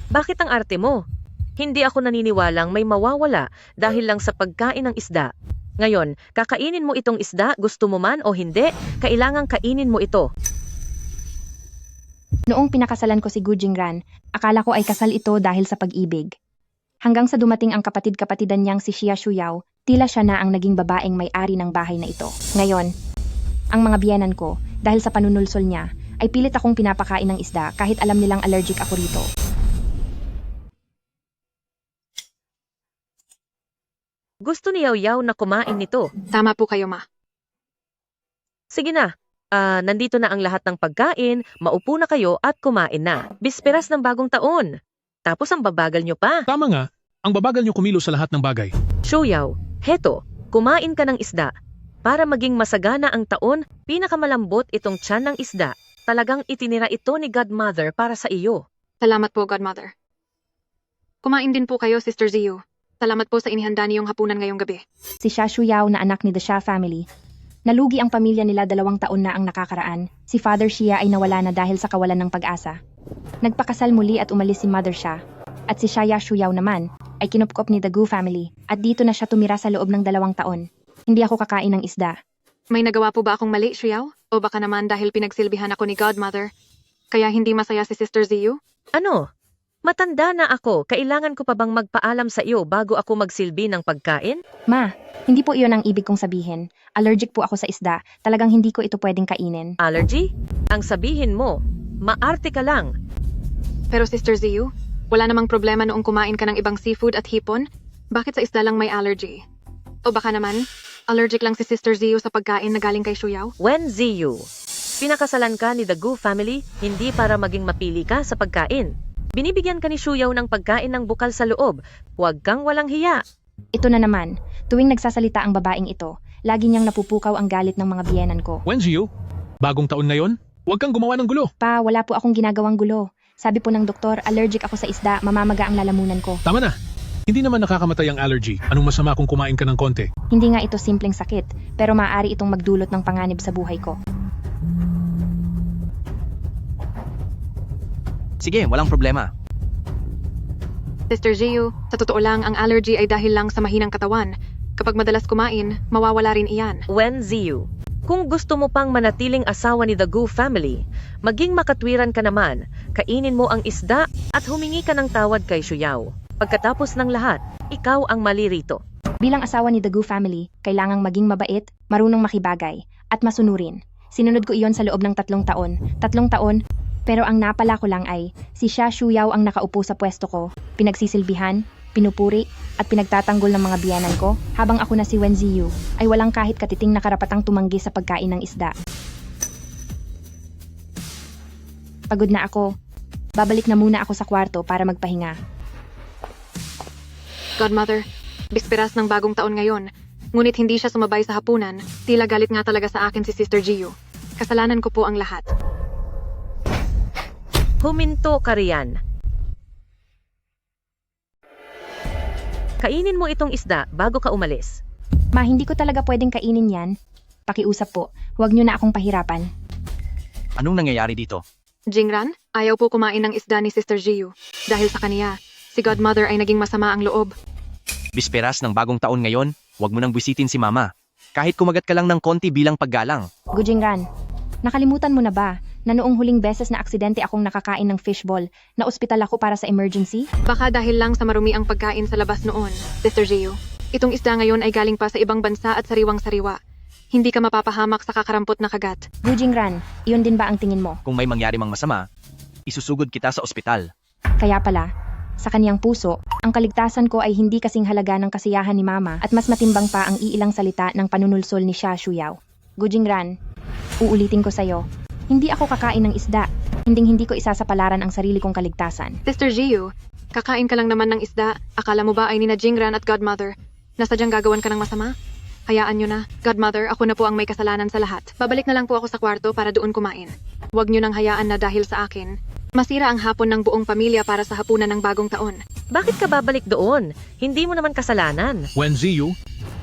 Bakit ang arte mo? Hindi ako naniniwalang may mawawala dahil lang sa pagkain ng isda. Ngayon, kakainin mo itong isda, gusto mo man o hindi, kailangang kainin mo ito. Noong pinakasalan ko si Gu Jingran, akala ko ay kasal ito dahil sa pag-ibig. Hanggang sa dumating ang kapatid-kapatidan niyang si Xia Shuyao, tila siya na ang naging babaeng may-ari ng bahay na ito. Ngayon, ang mga biyenan ko, dahil sa panunulsol niya, ay pilit akong pinapakain ng isda kahit alam nilang allergic ako rito. Gusto ni Yaw na kumain nito. Tama po kayo, ma. Sige na, nandito na ang lahat ng pagkain, maupo na kayo at kumain na. Bisperas ng bagong taon. Tapos ang babagal nyo pa. Tama nga, ang babagal niyo kumilos sa lahat ng bagay. Shuyao, heto, kumain ka ng isda. Para maging masagana ang taon, pinakamalambot itong tiyan ng isda. Talagang itinira ito ni Godmother para sa iyo. Salamat po, Godmother. Kumain din po kayo, Sister Ziyu. Salamat po sa inihanda niyong hapunan ngayong gabi. Si Xia Shuyao na anak ni The Xia family. Nalugi ang pamilya nila 2 taon na ang nakakaraan. Si Father Xia ay nawala na dahil sa kawalan ng pag-asa. Nagpakasal muli at umalis si Mother Xia. At si Xia Shuyao naman ay kinupkop ni The Gu family at dito na siya tumira sa loob ng 2 taon. Hindi ako kakain ng isda. May nagawa po ba akong mali, Shuyao? O baka naman dahil pinagsilbihan ako ni Godmother, kaya hindi masaya si Sister Ziyu? Ano? Matanda na ako, kailangan ko pa bang magpaalam sa iyo bago ako magsilbi ng pagkain? Ma, hindi po iyon ang ibig kong sabihin. Allergic po ako sa isda. Talagang hindi ko ito pwedeng kainin. Allergy? Ang sabihin mo, maarte ka lang. Pero Sister Ziyu, wala namang problema noong kumain ka ng ibang seafood at hipon. Bakit sa isda lang may allergy? O baka naman, allergic lang si Sister Ziyu sa pagkain na galing kay Shuyao? Wen Ziyu, pinakasalan ka ni The Gu family hindi para maging mapili ka sa pagkain. Binibigyan ka ni Shuyao ng pagkain ng bukal sa loob. Huwag kang walang hiya. Ito na naman, tuwing nagsasalita ang babaeng ito, lagi niyang napupukaw ang galit ng mga biyenan ko. Wenjiu, bagong taon ngayon, huwag kang gumawa ng gulo. Pa, wala po akong ginagawang gulo. Sabi po ng doktor, allergic ako sa isda, mamamaga ang lalamunan ko. Tama na, hindi naman nakakamatay ang allergy. Anong masama kung kumain ka ng konti? Hindi nga ito simpleng sakit, pero maaari itong magdulot ng panganib sa buhay ko. Sige, walang problema. Sister Ziyu, sa totoo lang, ang allergy ay dahil lang sa mahinang katawan. Kapag madalas kumain, mawawala rin iyan. Wen Ziyu, kung gusto mo pang manatiling asawa ni The Gu family, maging makatwiran ka naman, kainin mo ang isda at humingi ka ng tawad kay Shuyao. Pagkatapos ng lahat, ikaw ang mali rito. Bilang asawa ni The Gu family, kailangang maging mabait, marunong makibagay, at masunurin. Sinunod ko iyon sa loob ng 3 taon. 3 taon, pero ang napala ko lang ay, si Xia Shuyao ang nakaupo sa pwesto ko, pinagsisilbihan, pinupuri, at pinagtatanggol ng mga biyanan ko, habang ako na si Wen Ziyu, ay walang kahit katiting na karapatang tumanggi sa pagkain ng isda. Pagod na ako. Babalik na muna ako sa kwarto para magpahinga. Godmother, bisperas ng bagong taon ngayon, ngunit hindi siya sumabay sa hapunan, tila galit nga talaga sa akin si Sister Ziyu. Kasalanan ko po ang lahat. Huminto ka riyan. Kainin mo itong isda bago ka umalis. Ma, hindi ko talaga pwedeng kainin yan. Pakiusap po, huwag niyo na akong pahirapan. Anong nangyayari dito? Jingran, ayaw po kumain ng isda ni Sister Ziyu. Dahil sa kaniya, si Godmother ay naging masama ang loob. Bisperas ng bagong taon ngayon, huwag mo nang bisitin si Mama. Kahit kumagat ka lang ng konti bilang paggalang. Gu Jingran, nakalimutan mo na ba na noong huling beses na aksidente akong nakakain ng fishball, na ospital ako para sa emergency? Baka dahil lang sa marumi ang pagkain sa labas noon, Sister Ziyu. Itong isda ngayon ay galing pa sa ibang bansa at sariwang-sariwa. Hindi ka mapapahamak sa kakarampot na kagat. Gu Jingran, iyon din ba ang tingin mo? Kung may mangyari mang masama, isusugod kita sa ospital. Kaya pala, sa kaniyang puso, ang kaligtasan ko ay hindi kasing halaga ng kasiyahan ni Mama at mas matimbang pa ang iilang salita ng panunulsol ni Xia Shuyao. Gu Jingran, uulitin ko sa'yo, hindi ako kakain ng isda. Hindi ko isasapalaran ang sarili kong kaligtasan. Sister Ziyu, kakain ka lang naman ng isda. Akala mo ba ay nina Jingran at Godmother? Nasadyang gagawan ka ng masama? Hayaan nyo na. Godmother, ako na po ang may kasalanan sa lahat. Babalik na lang po ako sa kwarto para doon kumain. Huwag nyo nang hayaan na dahil sa akin, masira ang hapon ng buong pamilya para sa hapunan ng bagong taon. Bakit ka babalik doon? Hindi mo naman kasalanan. Wenjiu,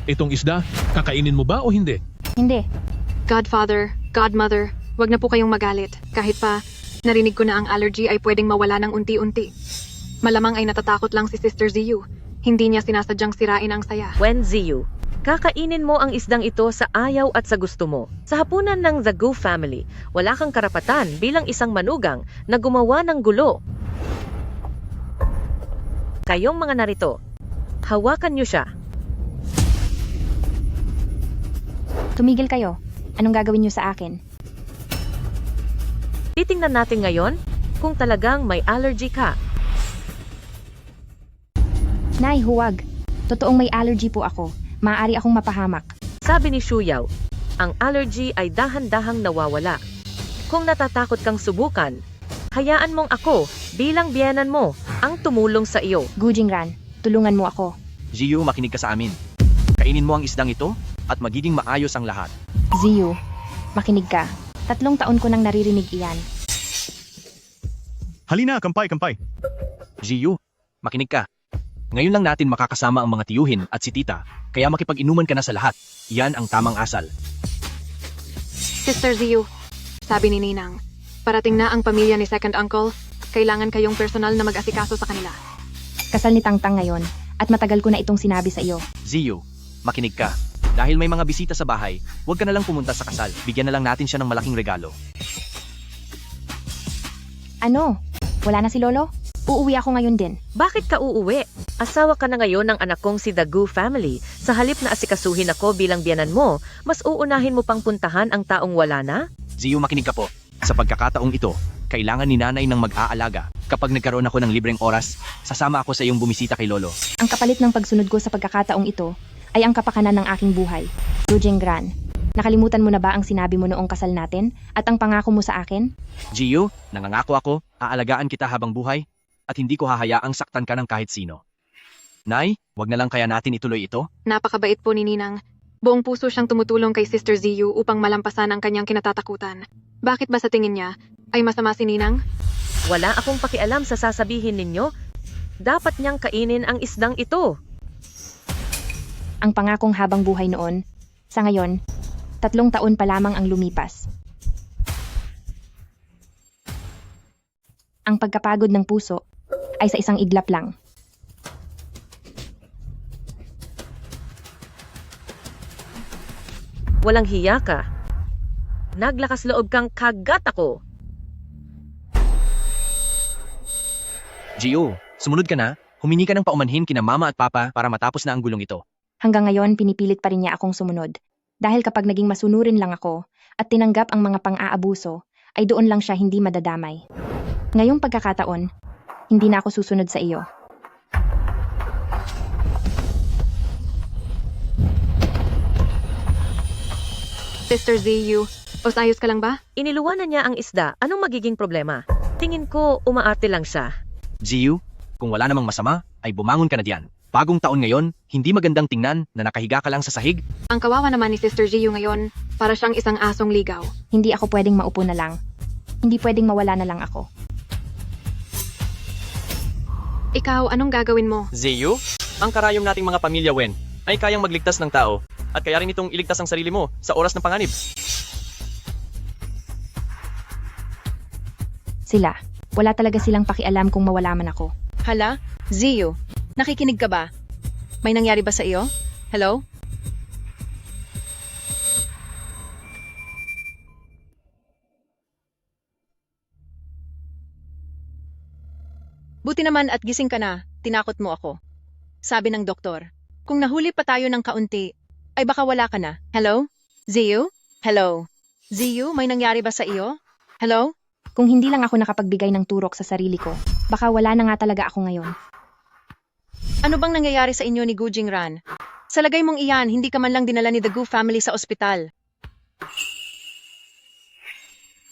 itong isda, kakainin mo ba o hindi? Hindi. Godfather, Godmother, huwag na po kayong magalit. Kahit pa, narinig ko na ang allergy ay pwedeng mawala ng unti-unti. Malamang ay natatakot lang si Sister Ziyu. Hindi niya sinasadyang sirain ang saya. Wen Ziyu, kakainin mo ang isdang ito sa ayaw at sa gusto mo. Sa hapunan ng The Gu family, wala kang karapatan bilang isang manugang na gumawa ng gulo. Kayong mga narito, hawakan niyo siya. Tumigil kayo. Anong gagawin niyo sa akin? Titingnan natin ngayon kung talagang may allergy ka. Nay, huwag. Totoong may allergy po ako. Maaari akong mapahamak. Sabi ni Shuyao, ang allergy ay dahan-dahang nawawala. Kung natatakot kang subukan, hayaan mong ako bilang biyenan mo ang tumulong sa iyo. Gu Jingran, tulungan mo ako. Ziyu, makinig ka sa amin. Kainin mo ang isdang ito at magiging maayos ang lahat. Ziyu, makinig ka. 3 taon ko nang naririnig iyan. Halina, kampay. Ziyu, makinig ka. Ngayon lang natin makakasama ang mga tiyuhin at si tita, kaya makipag-inuman ka na sa lahat. Iyan ang tamang asal. Sister Ziyu, sabi ni Ninang, parating na ang pamilya ni Second Uncle. Kailangan kayong personal na mag-asikaso sa kanila. Kasal ni Tangtang ngayon at matagal ko na itong sinabi sa iyo. Ziyu, makinig ka. Dahil may mga bisita sa bahay, huwag ka na lang pumunta sa kasal. Bigyan na lang natin siya ng malaking regalo. Ano? Wala na si Lolo? Uuwi ako ngayon din. Bakit ka uuwi? Asawa ka na ngayon ng anak kong si The Gu family. Sa halip na asikasuhin ako bilang biyanan mo, mas uunahin mo pang puntahan ang taong wala na? Ziyu, makinig ka po. Sa pagkakataong ito, kailangan ni nanay ng mag-aalaga. Kapag nagkaroon ako ng libreng oras, sasama ako sa iyong bumisita kay Lolo. Ang kapalit ng pagsunod ko sa pagkakataong ito ay ang kapakanan ng aking buhay. Gu Jingran, nakalimutan mo na ba ang sinabi mo noong kasal natin at ang pangako mo sa akin? Ziyu, nangangako ako, aalagaan kita habang buhay, at hindi ko hahayaang saktan ka ng kahit sino. Nay, wag na lang kaya natin ituloy ito? Napakabait po ni Ninang. Buong puso siyang tumutulong kay Sister Ziyu upang malampasan ang kanyang kinatatakutan. Bakit ba sa tingin niya ay masama si Ninang? Wala akong pakialam sa sasabihin ninyo. Dapat niyang kainin ang isdang ito. Ang pangakong habang buhay noon, sa ngayon, 3 taon pa lamang ang lumipas. Ang pagkapagod ng puso ay sa isang iglap lang. Walang hiya ka. Naglakas loob kang kagat ako. Ziyu, sumunod ka na. Humingi ka ng paumanhin kina mama at papa para matapos na ang gulong ito. Hanggang ngayon, pinipilit pa rin niya akong sumunod. Dahil kapag naging masunurin lang ako at tinanggap ang mga pang-aabuso, ay doon lang siya hindi madadamay. Ngayong pagkakataon, hindi na ako susunod sa iyo. Sister Ziyu, ayos ka lang ba? Iniluwanan niya ang isda. Anong magiging problema? Tingin ko umaarte lang siya. Ziyu, kung wala namang masama, ay bumangon ka na diyan. Bagong taon ngayon, hindi magandang tingnan na nakahiga ka lang sa sahig. Ang kawawa naman ni Sister Ziyu ngayon, para siyang isang asong ligaw. Hindi ako pwedeng maupo na lang. Hindi pwedeng mawala na lang ako. Ikaw, anong gagawin mo? Ziyu, ang karayom nating mga pamilya Wen ay kayang magligtas ng tao at kaya rin itong iligtas ang sarili mo sa oras ng panganib. Sila, wala talaga silang pakialam kung mawala man ako. Hala, Ziyu, nakikinig ka ba? May nangyari ba sa iyo? Hello? Buti naman at gising ka na, tinakot mo ako. Sabi ng doktor, kung nahuli pa tayo ng kaunti, ay baka wala ka na. Hello? Ziyu? Hello? Ziyu, may nangyari ba sa iyo? Hello? Kung hindi lang ako nakapagbigay ng turok sa sarili ko, baka wala na nga talaga ako ngayon. Ano bang nangyayari sa inyo ni Gu Jingran? Sa lagay mong iyan, hindi ka man lang dinala ni The Gu family sa ospital.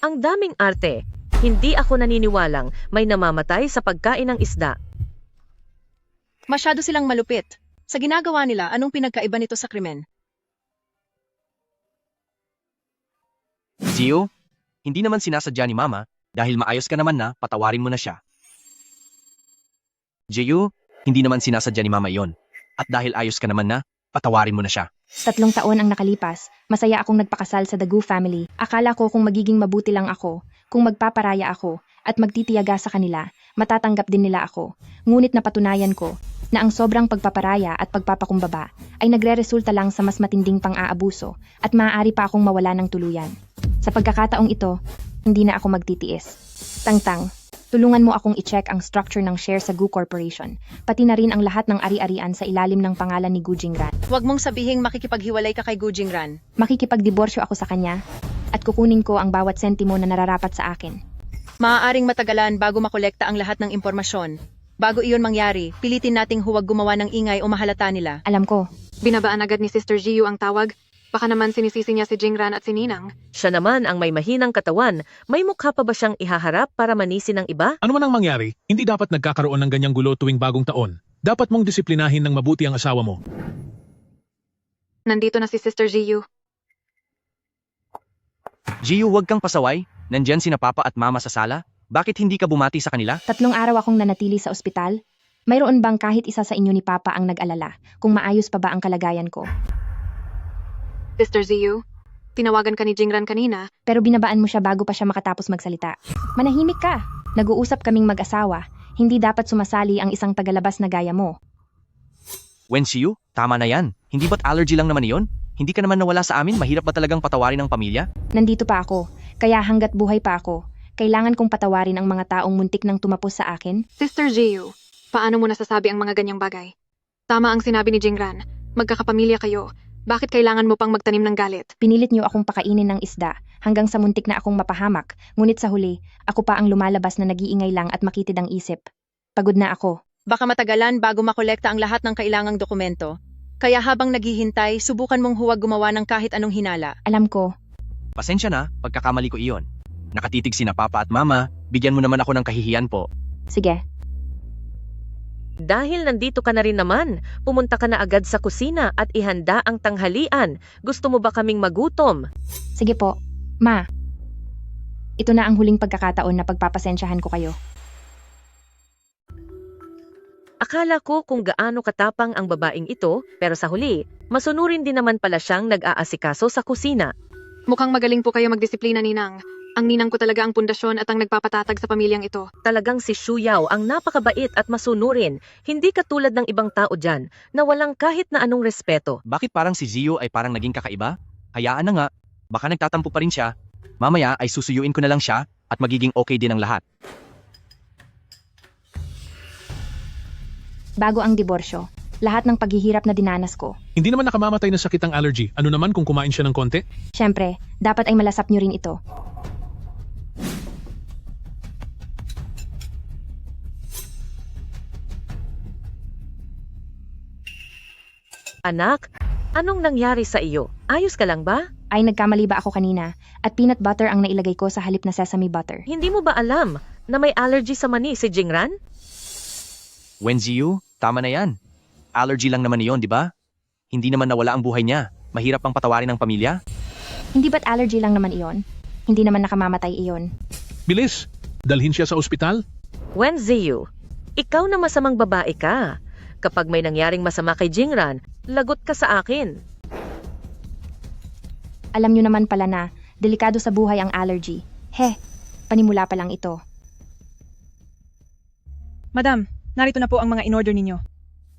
Ang daming arte. Hindi ako naniniwalang may namamatay sa pagkain ng isda. Masyado silang malupit. Sa ginagawa nila, anong pinagkaiba nito sa krimen? Ziyu, hindi naman sinasadya ni mama dahil maayos ka naman na patawarin mo na siya. Ziyu, hindi naman sinasadya ni mama yon. At dahil ayos ka naman na, patawarin mo na siya. 3 taon ang nakalipas, masaya akong nagpakasal sa The Gu family. Akala ko kung magiging mabuti lang ako, kung magpaparaya ako, at magtitiyaga sa kanila, matatanggap din nila ako. Ngunit napatunayan ko na ang sobrang pagpaparaya at pagpapakumbaba ay nagre-resulta lang sa mas matinding pang-aabuso at maaari pa akong mawala ng tuluyan. Sa pagkakataong ito, hindi na ako magtitiis. Tangtang, tulungan mo akong i-check ang structure ng share sa Gu Corporation, pati na rin ang lahat ng ari-arian sa ilalim ng pangalan ni Gu Jingran. Huwag mong sabihing makikipaghiwalay ka kay Gu Jingran. Makikipagdiborsyo ako sa kanya at kukunin ko ang bawat sentimo na nararapat sa akin. Maaaring matagalan bago makolekta ang lahat ng impormasyon. Bago iyon mangyari, pilitin nating huwag gumawa ng ingay o mahalata nila. Alam ko, Binabaan agad ni Sister Jiu ang tawag. Baka naman sinisisi niya si Jingran at si Ninang. Siya naman ang may mahinang katawan. May mukha pa ba siyang ihaharap para manisin ng iba? Ano man ang mangyari, hindi dapat nagkakaroon ng ganyang gulo tuwing bagong taon. Dapat mong disiplinahin ng mabuti ang asawa mo. Nandito na si Sister Jiu. Gio, huwag kang pasaway. Nandyan sina Papa at Mama sa sala. Bakit hindi ka bumati sa kanila? 3 araw akong nanatili sa ospital. Mayroon bang kahit isa sa inyo ni Papa ang nag-alala kung maayos pa ba ang kalagayan ko? Sister Jiu, tinawagan ka ni Jingran kanina. Pero binabaan mo siya bago pa siya makatapos magsalita. Manahimik ka! Nag-uusap kaming mag-asawa. Hindi dapat sumasali ang isang tagalabas na gaya mo. Wensiu, tama na yan. Hindi ba't allergy lang naman iyon? Hindi ka naman nawala sa amin? Mahirap ba talagang patawarin ng pamilya? Nandito pa ako, kaya hanggat buhay pa ako, kailangan kong patawarin ang mga taong muntik nang tumapos sa akin. Sister Jiu, paano mo nasasabi ang mga ganyang bagay? Tama ang sinabi ni Jingran. Magkakapamilya kayo. Bakit kailangan mo pang magtanim ng galit? Pinilit niyo akong pakainin ng isda hanggang sa muntik na akong mapahamak. Ngunit sa huli, ako pa ang lumalabas na nag-iingay lang at makitid ang isip. Pagod na ako. Baka matagalan bago makolekta ang lahat ng kailangang dokumento. Kaya habang naghihintay, subukan mong huwag gumawa ng kahit anong hinala. Alam ko, Pasensya na, pagkakamali ko iyon. Nakatitig sina Papa at Mama, bigyan mo naman ako ng kahihiyan po. sige, Dahil nandito ka na rin naman, pumunta ka na agad sa kusina at ihanda ang tanghalian. Gusto mo ba kaming magutom? sige po. Ma, ito na ang huling pagkakataon na pagpapasensyahan ko kayo. Akala ko kung gaano katapang ang babaeng ito, pero sa huli, masunurin din naman pala siyang nag-aasikaso sa kusina. Mukhang magaling po kayo magdisiplina, Ninang. Ang ninang ko talaga ang pundasyon at ang nagpapatatag sa pamilyang ito. Talagang si Shuyao ang napakabait at masunurin, hindi katulad ng ibang tao dyan na walang kahit na anong respeto. Bakit parang si Gio ay parang naging kakaiba? Hayaan na nga, baka nagtatampo pa rin siya. Mamaya ay susuyuin ko na lang siya at magiging okay din ang lahat. Bago ang diborsyo, lahat ng paghihirap na dinanas ko. Hindi naman nakamamatay na sakit ang allergy. Ano naman kung kumain siya ng konti? Siyempre, dapat ay malasap niyo rin ito. Anak, anong nangyari sa iyo? Ayos ka lang ba? Ay, nagkamali ba ako kanina? At peanut butter ang nailagay ko sa halip na sesame butter. Hindi mo ba alam na may allergy sa mani si Jingran? Wenziu, tama na yan. Allergy lang naman iyon, di ba? Hindi naman nawala ang buhay niya. Mahirap pang patawarin ng pamilya. Hindi ba't allergy lang naman iyon? Hindi naman nakamamatay iyon. Bilis! Dalhin siya sa ospital? Wenziyu, ikaw na masamang babae ka. Kapag may nangyaring masama kay Jingran, lagot ka sa akin. Alam niyo naman pala na, delikado sa buhay ang allergy. Panimula pa lang ito. Madam, narito na po ang mga in-order ninyo.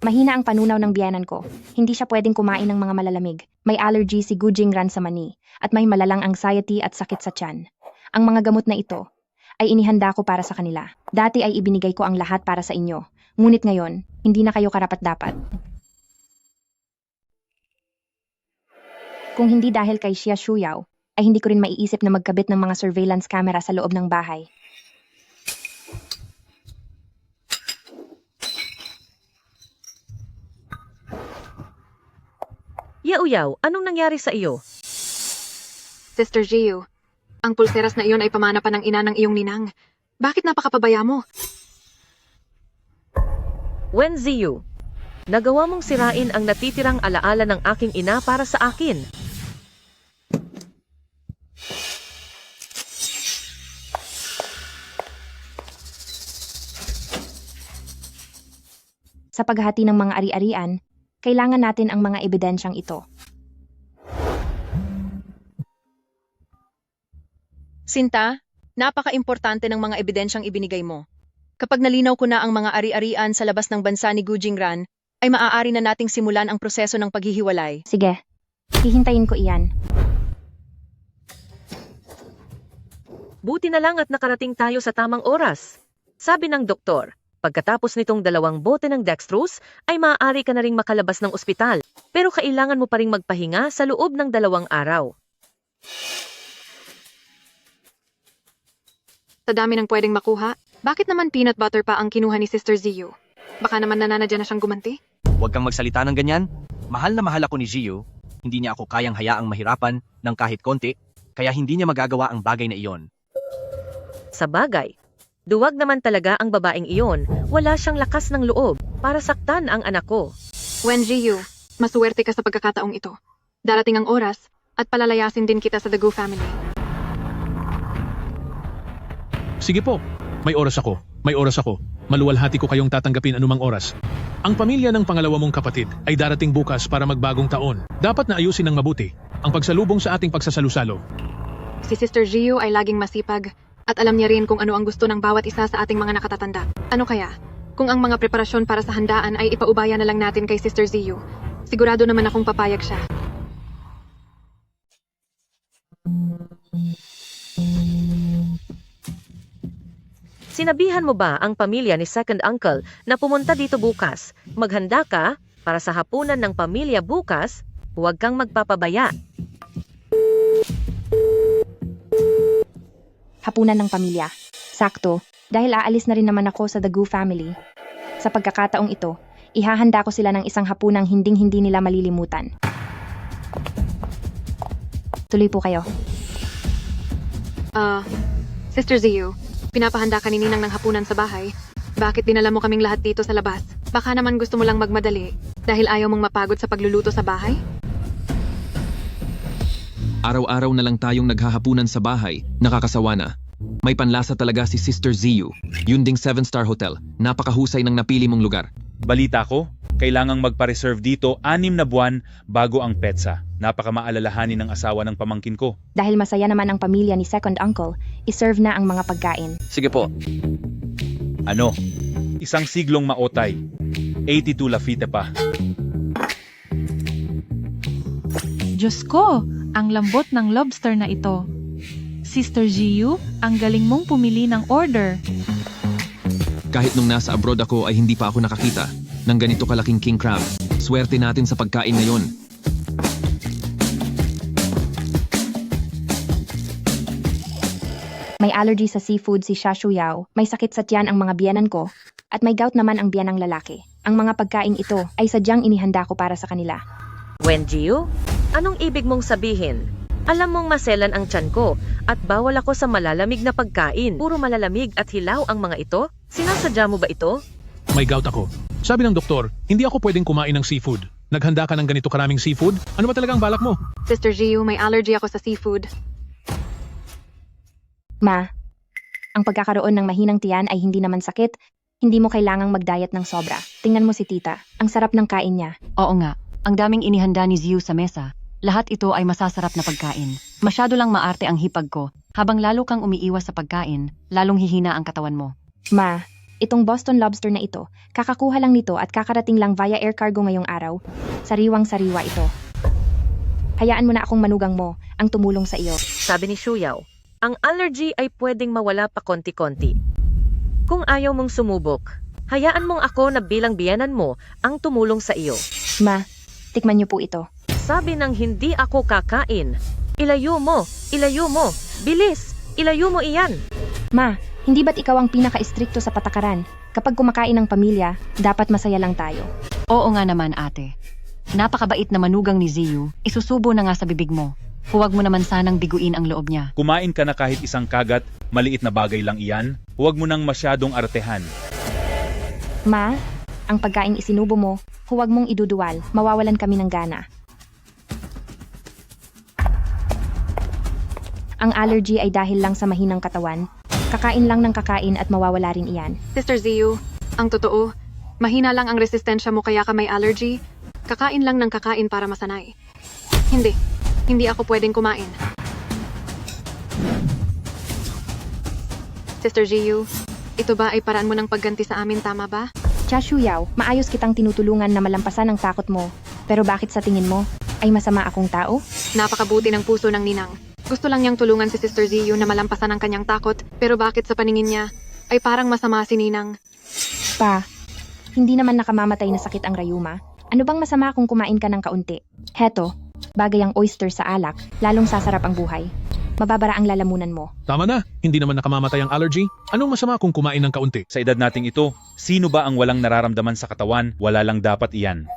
Mahina ang panunaw ng biyanan ko. Hindi siya pwedeng kumain ng mga malalamig. May allergy si Gu Jingran sa mani at may malalang anxiety at sakit sa tiyan. Ang mga gamot na ito ay inihanda ko para sa kanila. Dati ay ibinigay ko ang lahat para sa inyo. Ngunit ngayon, hindi na kayo karapat-dapat. Kung hindi dahil kay Xia Shuyao, ay hindi ko rin maiisip na magkabit ng mga surveillance camera sa loob ng bahay. Yao-Yao, anong nangyari sa iyo? Sister Jiu, ang pulseras na iyon ay pamana pa ng ina ng iyong ninang. Bakit napakapabaya mo? Wenziyu, nagawa mong sirain ang natitirang alaala ng aking ina para sa akin. Sa paghahati ng mga ari-arian, kailangan natin ang mga ebidensyang ito. Sinta, Napaka-importante ng mga ebidensyang ibinigay mo. Kapag nalinaw ko na ang mga ari-arian sa labas ng bansa ni Gu Jingran, ay maaari na nating simulan ang proseso ng paghihiwalay. Sige, hihintayin ko iyan. Buti na lang at nakarating tayo sa tamang oras. Sabi ng doktor, pagkatapos nitong 2 bote ng dextrose, ay maaari ka na ring makalabas ng ospital. Pero kailangan mo pa ring magpahinga sa loob ng 2 araw. Sa dami ng pwedeng makuha, bakit naman peanut butter pa ang kinuha ni Sister Ziyu? Baka naman nananadya na siyang gumanti? Huwag kang magsalita ng ganyan. Mahal na mahal ako ni Jiu. Hindi niya ako kayang hayaang mahirapan ng kahit konti, kaya hindi niya magagawa ang bagay na iyon. Sa bagay, duwag naman talaga ang babaeng iyon, wala siyang lakas ng loob para saktan ang anak ko. Wen Ziyu, masuwerte ka sa pagkakataong ito. Darating ang oras, at palalayasin din kita sa The Gu family. Sige po, may oras ako. May oras ako. Maluwalhati ko kayong tatanggapin anumang oras. Ang pamilya ng pangalawa mong kapatid ay darating bukas para magbagong taon. Dapat na ayusin ng mabuti ang pagsalubong sa ating pagsasalusalo. Si Sister Ziyu ay laging masipag, at alam niya rin kung ano ang gusto ng bawat isa sa ating mga nakatatanda. Ano kaya? Kung ang mga preparasyon para sa handaan ay ipaubaya na lang natin kay Sister Ziyu, sigurado naman akong papayag siya. Sinabihan mo ba ang pamilya ni second uncle na pumunta dito bukas? Maghanda ka para sa hapunan ng pamilya bukas, huwag kang magpapabaya. Hapunan ng pamilya. Sakto, dahil aalis na rin naman ako sa The Gu family. Sa pagkakataong ito, ihahanda ko sila ng isang hapunang hinding-hindi nila malilimutan. Tuloy po kayo. Sister Ziyu, pinapahanda ka ni Ninang ng hapunan sa bahay. Bakit dinala mo kaming lahat dito sa labas? Baka naman gusto mo lang magmadali dahil ayaw mong mapagod sa pagluluto sa bahay? Araw-araw na lang tayong naghahapunan sa bahay, nakakasawa na. May panlasa talaga si Sister Ziyu. Yun ding 7-star hotel, napakahusay ng napili mong lugar. Balita ko, kailangang magpa-reserve dito 6 na buwan bago ang petsa. Napakamaalalahanin ng asawa ng pamangkin ko. Dahil masaya naman ang pamilya ni second uncle, iserve na ang mga pagkain. Sige po. Ano? Isang siglong maotay. 82 lafite pa. Diyos ko, ang lambot ng lobster na ito. Sister Ziyu, ang galing mong pumili ng order. Kahit nung nasa abroad ako ay hindi pa ako nakakita ng ganito kalaking king crab. Swerte natin sa pagkain ngayon. May allergy sa seafood si Xia Shuyao, may sakit sa tiyan ang mga biyanan ko, at may gout naman ang biyanang lalaki. Ang mga pagkain ito ay sadyang inihanda ko para sa kanila. Wenjiu, anong ibig mong sabihin? Alam mong maselan ang tiyan ko at bawal ako sa malalamig na pagkain. Puro malalamig at hilaw ang mga ito? Sinasadya mo ba ito? May gout ako. Sabi ng doktor, hindi ako pwedeng kumain ng seafood. Naghanda ka ng ganito karaming seafood? Ano ba talagang balak mo? Sister Ziyu, may allergy ako sa seafood. Ma, ang pagkakaroon ng mahinang tiyan ay hindi naman sakit. Hindi mo kailangang mag-diet ng sobra. Tingnan mo si tita, ang sarap ng kain niya. Oo nga, ang daming inihanda ni Ziyu sa mesa. Lahat ito ay masasarap na pagkain. Masyado lang maarte ang hipag ko. Habang lalo kang umiiwas sa pagkain, lalong hihina ang katawan mo. Ma, itong Boston lobster na ito, kakakuha lang nito at kakarating lang via air cargo ngayong araw. Sariwang-sariwa ito. Hayaan mo na akong manugang mo ang tumulong sa iyo. Sabi ni Shuyao, ang allergy ay pwedeng mawala pa konti-konti. Kung ayaw mong sumubok, hayaan mong ako na bilang biyanan mo ang tumulong sa iyo. Ma, tikman niyo po ito. Sabi ng hindi ako kakain. Ilayo mo, bilis, ilayo mo iyan. Ma, hindi ba't ikaw ang pinaka-istrikto sa patakaran? Kapag kumakain ng pamilya, dapat masaya lang tayo. Oo nga naman ate. Napakabait na manugang ni Ziyu, isusubo na nga sa bibig mo. Huwag mo naman sanang biguin ang loob niya. Kumain ka na kahit isang kagat, maliit na bagay lang iyan. Huwag mo nang masyadong artehan. Ma, ang pagkaing isinubo mo, huwag mong iduduwal, mawawalan kami ng gana. Ang allergy ay dahil lang sa mahinang katawan. Kakain lang ng kakain at mawawala rin iyan. Sister Ziyu, ang totoo, mahina lang ang resistensya mo kaya ka may allergy. Kakain lang ng kakain para masanay. Hindi ako pwedeng kumain. Sister Ziyu, ito ba ay paraan mo ng pagganti sa amin, tama ba? Cha Shuyao, maayos kitang tinutulungan na malampasan ang takot mo. Pero bakit sa tingin mo, ay masama akong tao? Napakabuti ng puso ng ninang. Gusto lang niyang tulungan si Sister Ziyu na malampasan ang kanyang takot, pero bakit sa paningin niya ay parang masama si ninang? Pa, hindi naman nakamamatay na sakit ang rayuma. Ano bang masama kung kumain ka ng kaunti? Heto, bagay ang oyster sa alak, lalong sasarap ang buhay. Mababara ang lalamunan mo. Tama na, hindi naman nakamamatay ang allergy. Anong masama kung kumain ng kaunti? Sa edad nating ito, sino ba ang walang nararamdaman sa katawan? Wala lang dapat iyan.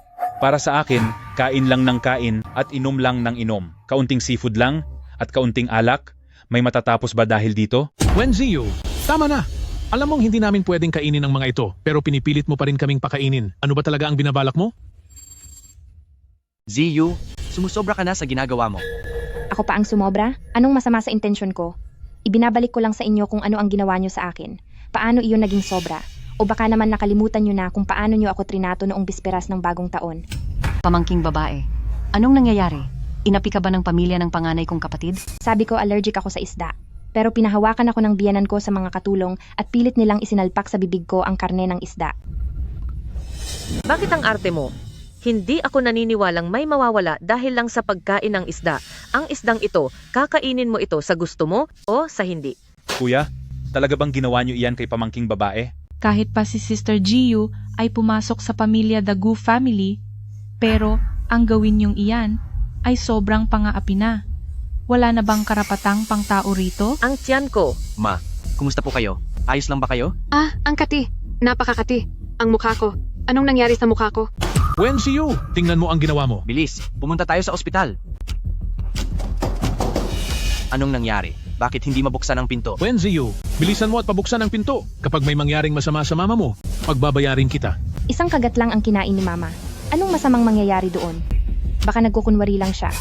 Para sa akin, kain lang ng kain at inom lang ng inom. Kaunting seafood lang at kaunting alak. May matatapos ba dahil dito? Wen Ziyu, tama na. Alam mong hindi namin pwedeng kainin ang mga ito, pero pinipilit mo pa rin kaming pakainin. Ano ba talaga ang binabalak mo? Ziyu, sumusobra ka na sa ginagawa mo. Ako pa ang sumobra? Anong masama sa intensyon ko? Ibinabalik ko lang sa inyo kung ano ang ginawa nyo sa akin. Paano iyon naging sobra? O baka naman nakalimutan nyo na kung paano nyo ako trinato noong bisperas ng bagong taon. Pamangking babae. Anong nangyayari? Inapi ka ba ng pamilya ng panganay kong kapatid? Sabi ko allergic ako sa isda. Pero pinahawakan ako ng biyanan ko sa mga katulong at pilit nilang isinalpak sa bibig ko ang karne ng isda. Bakit ang arte mo? Hindi ako naniniwalang may mawawala dahil lang sa pagkain ng isda. Ang isdang ito, kakainin mo ito sa gusto mo o sa hindi. Kuya, talaga bang ginawa niyo iyan kay pamangking babae? Kahit pa si Sister Ziyu ay pumasok sa pamilya The Gu family, pero ang gawin niyong iyan ay sobrang pang-aapi na. Wala na bang karapatang pangtao rito? Ang tiyan ko. Ma, kumusta po kayo? Ayos lang ba kayo? Ah, ang kati. Napakakati. Ang mukha ko. Anong nangyari sa mukha ko? Wen Ziyu, tingnan mo ang ginawa mo. Bilis, pumunta tayo sa ospital. Anong nangyari? Bakit hindi mabuksan ang pinto? Wen Ziyu, bilisan mo at pabuksan ang pinto. Kapag may mangyaring masama sa mama mo, pagbabayarin kita. Isang kagat lang ang kinain ni Mama. Anong masamang mangyayari doon? Baka nagkukunwari lang siya.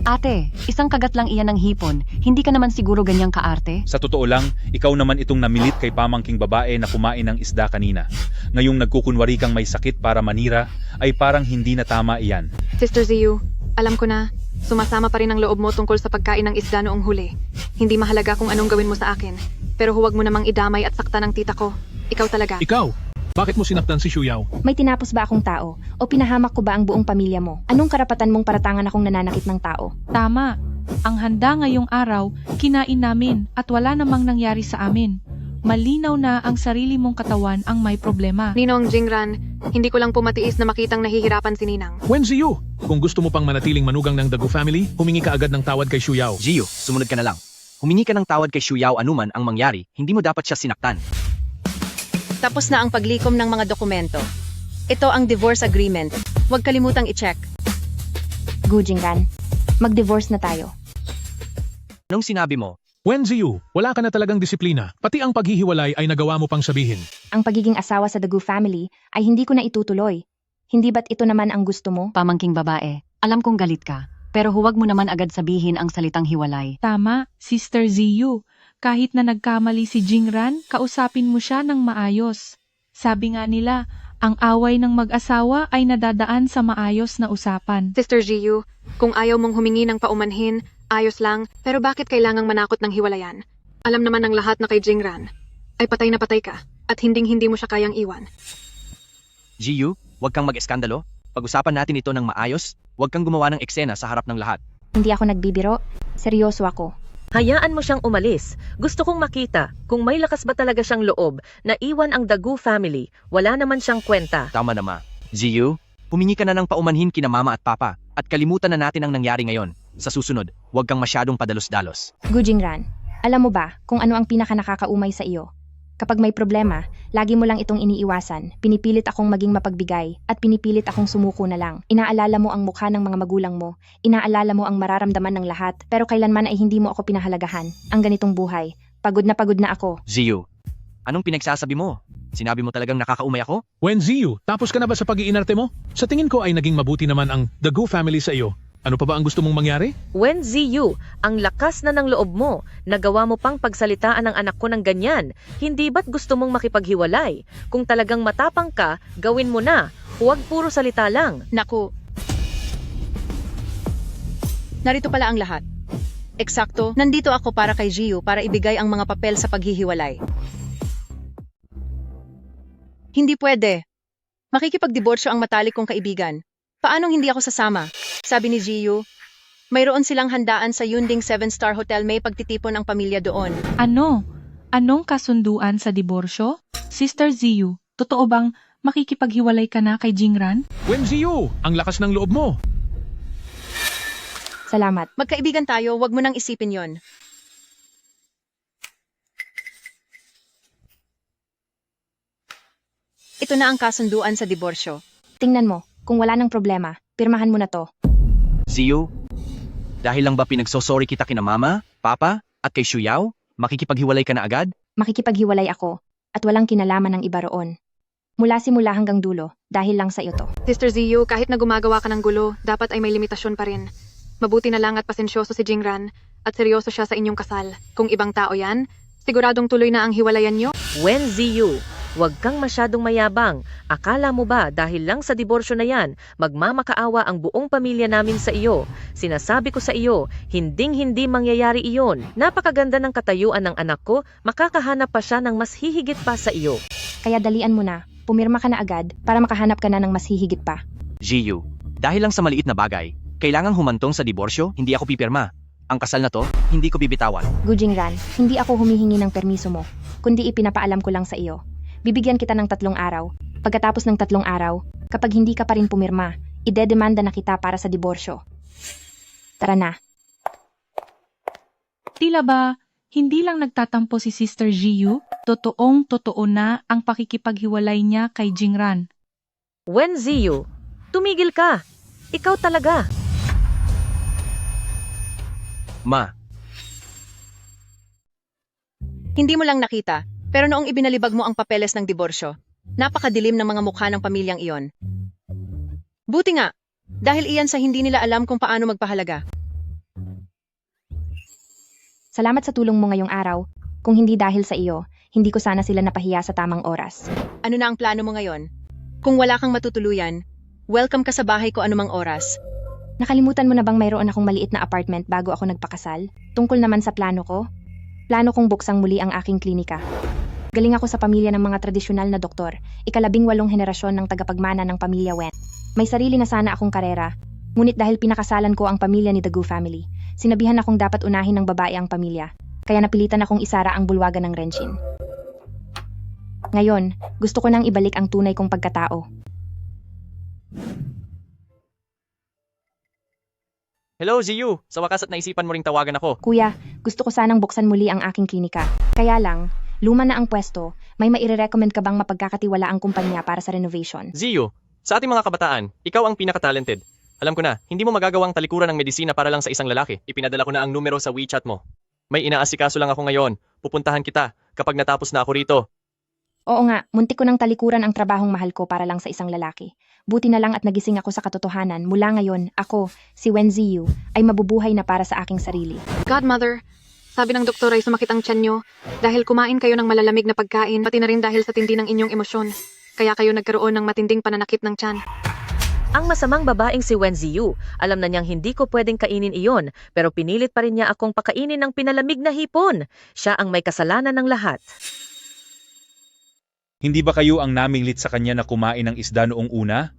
Ate, isang kagat lang iyan ng hipon. Hindi ka naman siguro ganyang kaarte? Sa totoo lang, ikaw naman itong namilit kay pamangking babae na kumain ng isda kanina. Ngayong nagkukunwari kang may sakit para manira, ay parang hindi na tama iyan. Sister Ziyu, alam ko na, sumasama pa rin ang loob mo tungkol sa pagkain ng isda noong huli. Hindi mahalaga kung anong gawin mo sa akin, pero huwag mo namang idamay at saktan ang tita ko. Ikaw talaga. Ikaw, bakit mo sinaktan si Shuyao? May tinapos ba akong tao? O pinahamak ko ba ang buong pamilya mo? Anong karapatan mong paratangan akong nananakit ng tao? Tama. Ang handa ngayong araw, kinain namin at wala namang nangyari sa amin. Malinaw na ang sarili mong katawan ang may problema. Ninong Jingran, hindi ko lang pumatiis na makitang nahihirapan si Ninang. Wen Ziyu, kung gusto mo pang manatiling manugang ng The Gu family, humingi ka agad ng tawad kay Shuyao. Ziyu, sumunod ka na lang. Humingi ka ng tawad kay Shuyao anuman ang mangyari, hindi mo dapat siya sinaktan. Tapos na ang paglikom ng mga dokumento. Ito ang divorce agreement. Huwag kalimutang i-check. Gu Jingran, mag-divorce na tayo. Anong sinabi mo? Wen Ziyu, wala ka na talagang disiplina. Pati ang paghihiwalay ay nagawa mo pang sabihin. Ang pagiging asawa sa The Gu family ay hindi ko na itutuloy. Hindi ba't ito naman ang gusto mo? Pamangking babae, alam kong galit ka. Pero huwag mo naman agad sabihin ang salitang hiwalay. Tama, Sister Ziyu. Kahit na nagkamali si Jingran, kausapin mo siya ng maayos. Sabi nga nila, ang away ng mag-asawa ay nadadaan sa maayos na usapan. Sister Ziyu, kung ayaw mong humingi ng paumanhin, ayos lang, pero bakit kailangang manakot ng hiwalayan? Alam naman ng lahat na kay Jingran ay patay na patay ka at hinding-hindi mo siya kayang iwan. Ziyu, huwag kang mag-eskandalo. Pag-usapan natin ito ng maayos. Huwag kang gumawa ng eksena sa harap ng lahat. Hindi ako nagbibiro. Seryoso ako. Hayaan mo siyang umalis. Gusto kong makita kung may lakas ba talaga siyang loob na iwan ang The Gu family. Wala naman siyang kwenta. Tama na ma. Ziyu, humingi ka na ng paumanhin kina mama at papa at kalimutan na natin ang nangyari ngayon. Sa susunod, huwag kang masyadong padalos-dalos. Gu Jingran, alam mo ba kung ano ang pinaka nakakaumay sa iyo? Kapag may problema, lagi mo lang itong iniiwasan. Pinipilit akong maging mapagbigay at pinipilit akong sumuko na lang. Inaalala mo ang mukha ng mga magulang mo. Inaalala mo ang mararamdaman ng lahat. Pero kailanman ay hindi mo ako pinahalagahan. Ang ganitong buhay. Pagod na ako. Ziyu, anong pinagsasabi mo? Sinabi mo talagang nakakaumay ako? Wen Ziyu, tapos ka na ba sa pag-iinarte mo? Sa tingin ko ay naging mabuti naman ang The Gu family sa iyo. Ano pa ba ang gusto mong mangyari? Wen Ziyu, ang lakas na ng loob mo. Nagawa mo pang pagsalitaan ng anak ko ng ganyan. Hindi ba't gusto mong makipaghiwalay? Kung talagang matapang ka, gawin mo na. Huwag puro salita lang. Naku. Narito pala ang lahat. Eksakto, nandito ako para kay Jiu para ibigay ang mga papel sa paghihiwalay. Hindi pwede. Makikipagdiborsyo ang matalik kong kaibigan. Paanong hindi ako sasama? Sabi ni Jiu. Mayroon silang handaan sa Yunding 7-star hotel, may pagtitipon ang pamilya doon. Ano? Anong kasunduan sa diborsyo? Sister Ziyu, totoo bang makikipaghiwalay ka na kay Jingran? Wen Ziyu, ang lakas ng loob mo. Salamat. Magkaibigan tayo, wag mo nang isipin yon. Ito na ang kasunduan sa diborsyo. Tingnan mo, kung wala nang problema, pirmahan mo na to. Ziyu, dahil lang ba pinagsosorry kita kina mama, papa, at kay Shuyao, makikipaghiwalay ka na agad? Makikipaghiwalay ako, at walang kinalaman ng iba roon. Mula simula hanggang dulo, dahil lang sa iyo to. Sister Ziyu, kahit na gumagawa ka ng gulo, dapat ay may limitasyon pa rin. Mabuti na lang at pasensyoso si Jingran at seryoso siya sa inyong kasal. Kung ibang tao yan, siguradong tuloy na ang hiwalayan nyo. Wen Ziyu, huwag kang masyadong mayabang. Akala mo ba dahil lang sa diborsyo na yan, magmamakaawa ang buong pamilya namin sa iyo? Sinasabi ko sa iyo, hinding-hindi mangyayari iyon. Napakaganda ng katayuan ng anak ko, makakahanap pa siya ng mas hihigit pa sa iyo. Kaya dalian mo na, pumirma ka na agad para makahanap ka na ng mas hihigit pa. Jiu, dahil lang sa maliit na bagay, kailangang humantong sa diborsyo, hindi ako pipirma. Ang kasal na to, hindi ko bibitawan. Gu Jingran, hindi ako humihingi ng permiso mo, kundi ipinapaalam ko lang sa iyo. Bibigyan kita ng 3 araw. Pagkatapos ng 3 araw, kapag hindi ka pa rin pumirma, idedemanda na kita para sa diborsyo. Tara na. Tila ba, hindi lang nagtatampo si Sister Jiyu, totoong-totoo na ang pakikipaghiwalay niya kay Jingran. Wen Ziyu, tumigil ka. Ikaw talaga. Ma, Hindi mo lang nakita, pero noong ibinalibag mo ang papeles ng diborsyo, napakadilim ng mga mukha ng pamilyang iyon. Buti nga, dahil iyan sa hindi nila alam kung paano magpahalaga. Salamat sa tulong mo ngayong araw. Kung hindi dahil sa iyo, hindi ko sana sila napahiya sa tamang oras. Ano na ang plano mo ngayon? Kung wala kang matutuluyan, welcome ka sa bahay ko anumang oras. Nakalimutan mo na bang mayroon akong maliit na apartment bago ako nagpakasal? Tungkol naman sa plano ko, plano kong buksang muli ang aking klinika. Galing ako sa pamilya ng mga tradisyonal na doktor, 18 henerasyon ng tagapagmana ng pamilya Wen. May sarili na sana akong karera, ngunit dahil pinakasalan ko ang pamilya ni The Gu family, sinabihan akong dapat unahin ng babae ang pamilya, kaya napilitan akong isara ang bulwagan ng Renshin. Ngayon, gusto ko nang ibalik ang tunay kong pagkatao. Hello, Ziyu! Sa wakas at naisipan mo ring tawagan ako. Kuya, gusto ko sanang buksan muli ang aking klinika. Kaya lang, luma na ang pwesto, may maire-recommend ka bang mapagkakatiwalaang kumpanya para sa renovation? Ziyu, sa ating mga kabataan, ikaw ang pinaka-talented. Alam ko na, hindi mo magagawang talikuran ng medisina para lang sa isang lalaki. Ipinadala ko na ang numero sa WeChat mo. May inaasikaso lang ako ngayon. Pupuntahan kita kapag natapos na ako rito. Oo nga, muntik ko nang talikuran ang trabahong mahal ko para lang sa isang lalaki. Buti na lang at nagising ako sa katotohanan. Mula ngayon, ako, si Wen Ziyu, ay mabubuhay na para sa aking sarili. Godmother, sabi ng doktor ay sumakit ang tiyan nyo dahil kumain kayo ng malalamig na pagkain, pati na rin dahil sa tindi ng inyong emosyon. Kaya kayo nagkaroon ng matinding pananakit ng tiyan. Ang masamang babaeng si Wen Ziyu, alam na niyang hindi ko pwedeng kainin iyon, pero pinilit pa rin niya akong pakainin ng pinalamig na hipon. Siya ang may kasalanan ng lahat. Hindi ba kayo ang naminglit sa kanya na kumain ng isda noong una?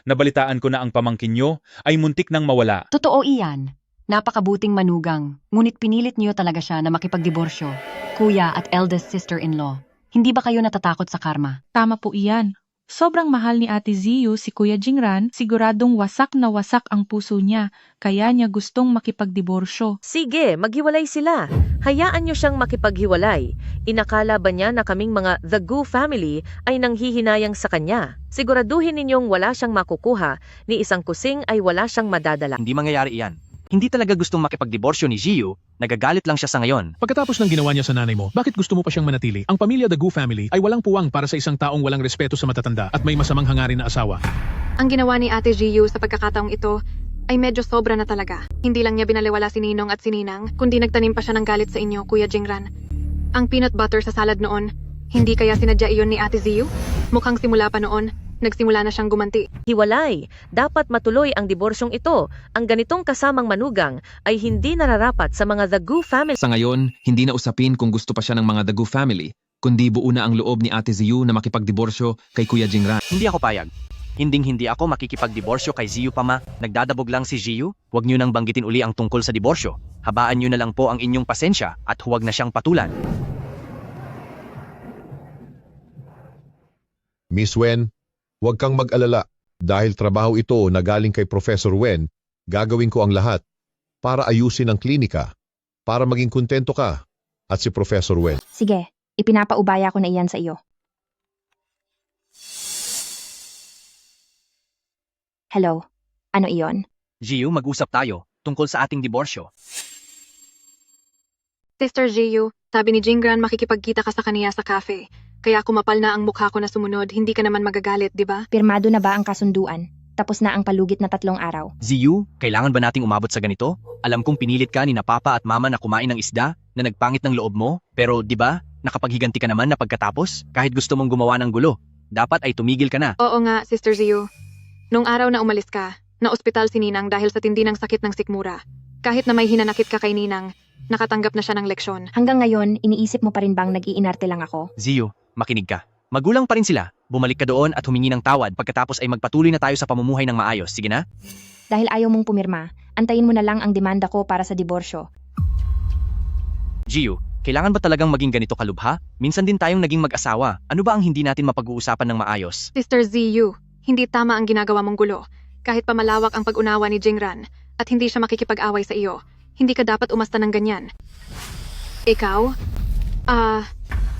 Nabalitaan ko na ang pamangkin nyo ay muntik nang mawala. Totoo iyan. Napakabuting manugang, ngunit pinilit niyo talaga siya na makipagdiborsyo. Kuya at eldest sister-in-law. Hindi ba kayo natatakot sa karma? Tama po iyan. Sobrang mahal ni Ate Ziyu si Kuya Jingran, siguradong wasak na wasak ang puso niya, kaya niya gustong makipagdiborsyo. Sige, maghiwalay sila. Hayaan niyo siyang makipaghiwalay. Inakala ba niya na kaming mga The Gu family ay nanghihinayang sa kanya? Siguraduhin ninyong wala siyang makukuha, ni isang kusing ay wala siyang madadala. hindi mangyayari iyan. Hindi talaga gustong makipagdiborsyo ni Jiu, nagagalit lang siya sa ngayon. Pagkatapos ng ginawa niya sa nanay mo, bakit gusto mo pa siyang manatili? Ang pamilya The Gu family ay walang puwang para sa isang taong walang respeto sa matatanda at may masamang hangarin na asawa. Ang ginawa ni Ate Jiu sa pagkakataong ito ay medyo sobra na talaga. Hindi lang niya binaliwala si Ninong at si Ninang, kundi nagtanim pa siya ng galit sa inyo, Kuya Jingran. Ang peanut butter sa salad noon, hindi kaya sinadya iyon ni Ate Ziyu? Mukhang simula pa noon, nagsimula na siyang gumanti. Hiwalay. Dapat matuloy ang diborsyong ito. Ang ganitong kasamang manugang ay hindi nararapat sa mga The Gu family. Sa ngayon, hindi na usapin kung gusto pa siya ng mga Dagu family, kundi buo na ang loob ni Ate Ziyu na makipagdiborsyo kay Kuya Jingran. Hindi ako payag. Hindi ako makikipagdiborsyo kay Ziyu pa ma. Nagdadabog lang si Ziyu. Huwag niyo nang banggitin uli ang tungkol sa diborsyo. Habaan niyo na lang po ang inyong pasensya at huwag na siyang patulan. Miss Wen, huwag kang mag-alala. Dahil trabaho ito na galing kay Professor Wen, gagawin ko ang lahat para ayusin ang klinika, para maging kontento ka at si Professor Wen. Sige, ipinapaubaya ko na iyan sa iyo. Hello, ano iyon? Ziyu, mag-usap tayo tungkol sa ating diborsyo. Sister Ziyu, sabi ni Jingran makikipagkita ka sa kaniya sa cafe. Kaya kumapal na ang mukha ko na sumunod, hindi ka naman magagalit, di ba? Pirmado na ba ang kasunduan? Tapos na ang palugit na 3 araw. Ziyu, kailangan ba nating umabot sa ganito? Alam kong pinilit ka ni na papa at mama na kumain ng isda, na nagpangit ng loob mo, pero di ba, nakapaghiganti ka naman na pagkatapos, kahit gusto mong gumawa ng gulo. Dapat ay tumigil ka na. Oo nga, Sister Ziyu. Nung araw na umalis ka, na-ospital si Ninang dahil sa tindi ng sakit ng sikmura. Kahit na may hinanakit ka kay Ninang, nakatanggap na siya ng leksyon. Hanggang ngayon, iniisip mo pa rin bang nag-iinarte lang ako? Ziyu, makinig ka. Magulang pa rin sila. Bumalik ka doon at humingi ng tawad pagkatapos ay magpatuloy na tayo sa pamumuhay ng maayos. Sige na? Dahil ayaw mong pumirma, antayin mo na lang ang demanda ko para sa diborsyo. Ziyu, kailangan ba talagang maging ganito kalubha? Minsan din tayong naging mag-asawa. Ano ba ang hindi natin mapag-uusapan ng maayos? Sister Ziyu, hindi tama ang ginagawa mong gulo. Kahit pa malawak ang pag-unawa ni Jingran at hindi siya makikipag-away sa iyo, hindi ka dapat umasta ng ganyan. Ikaw?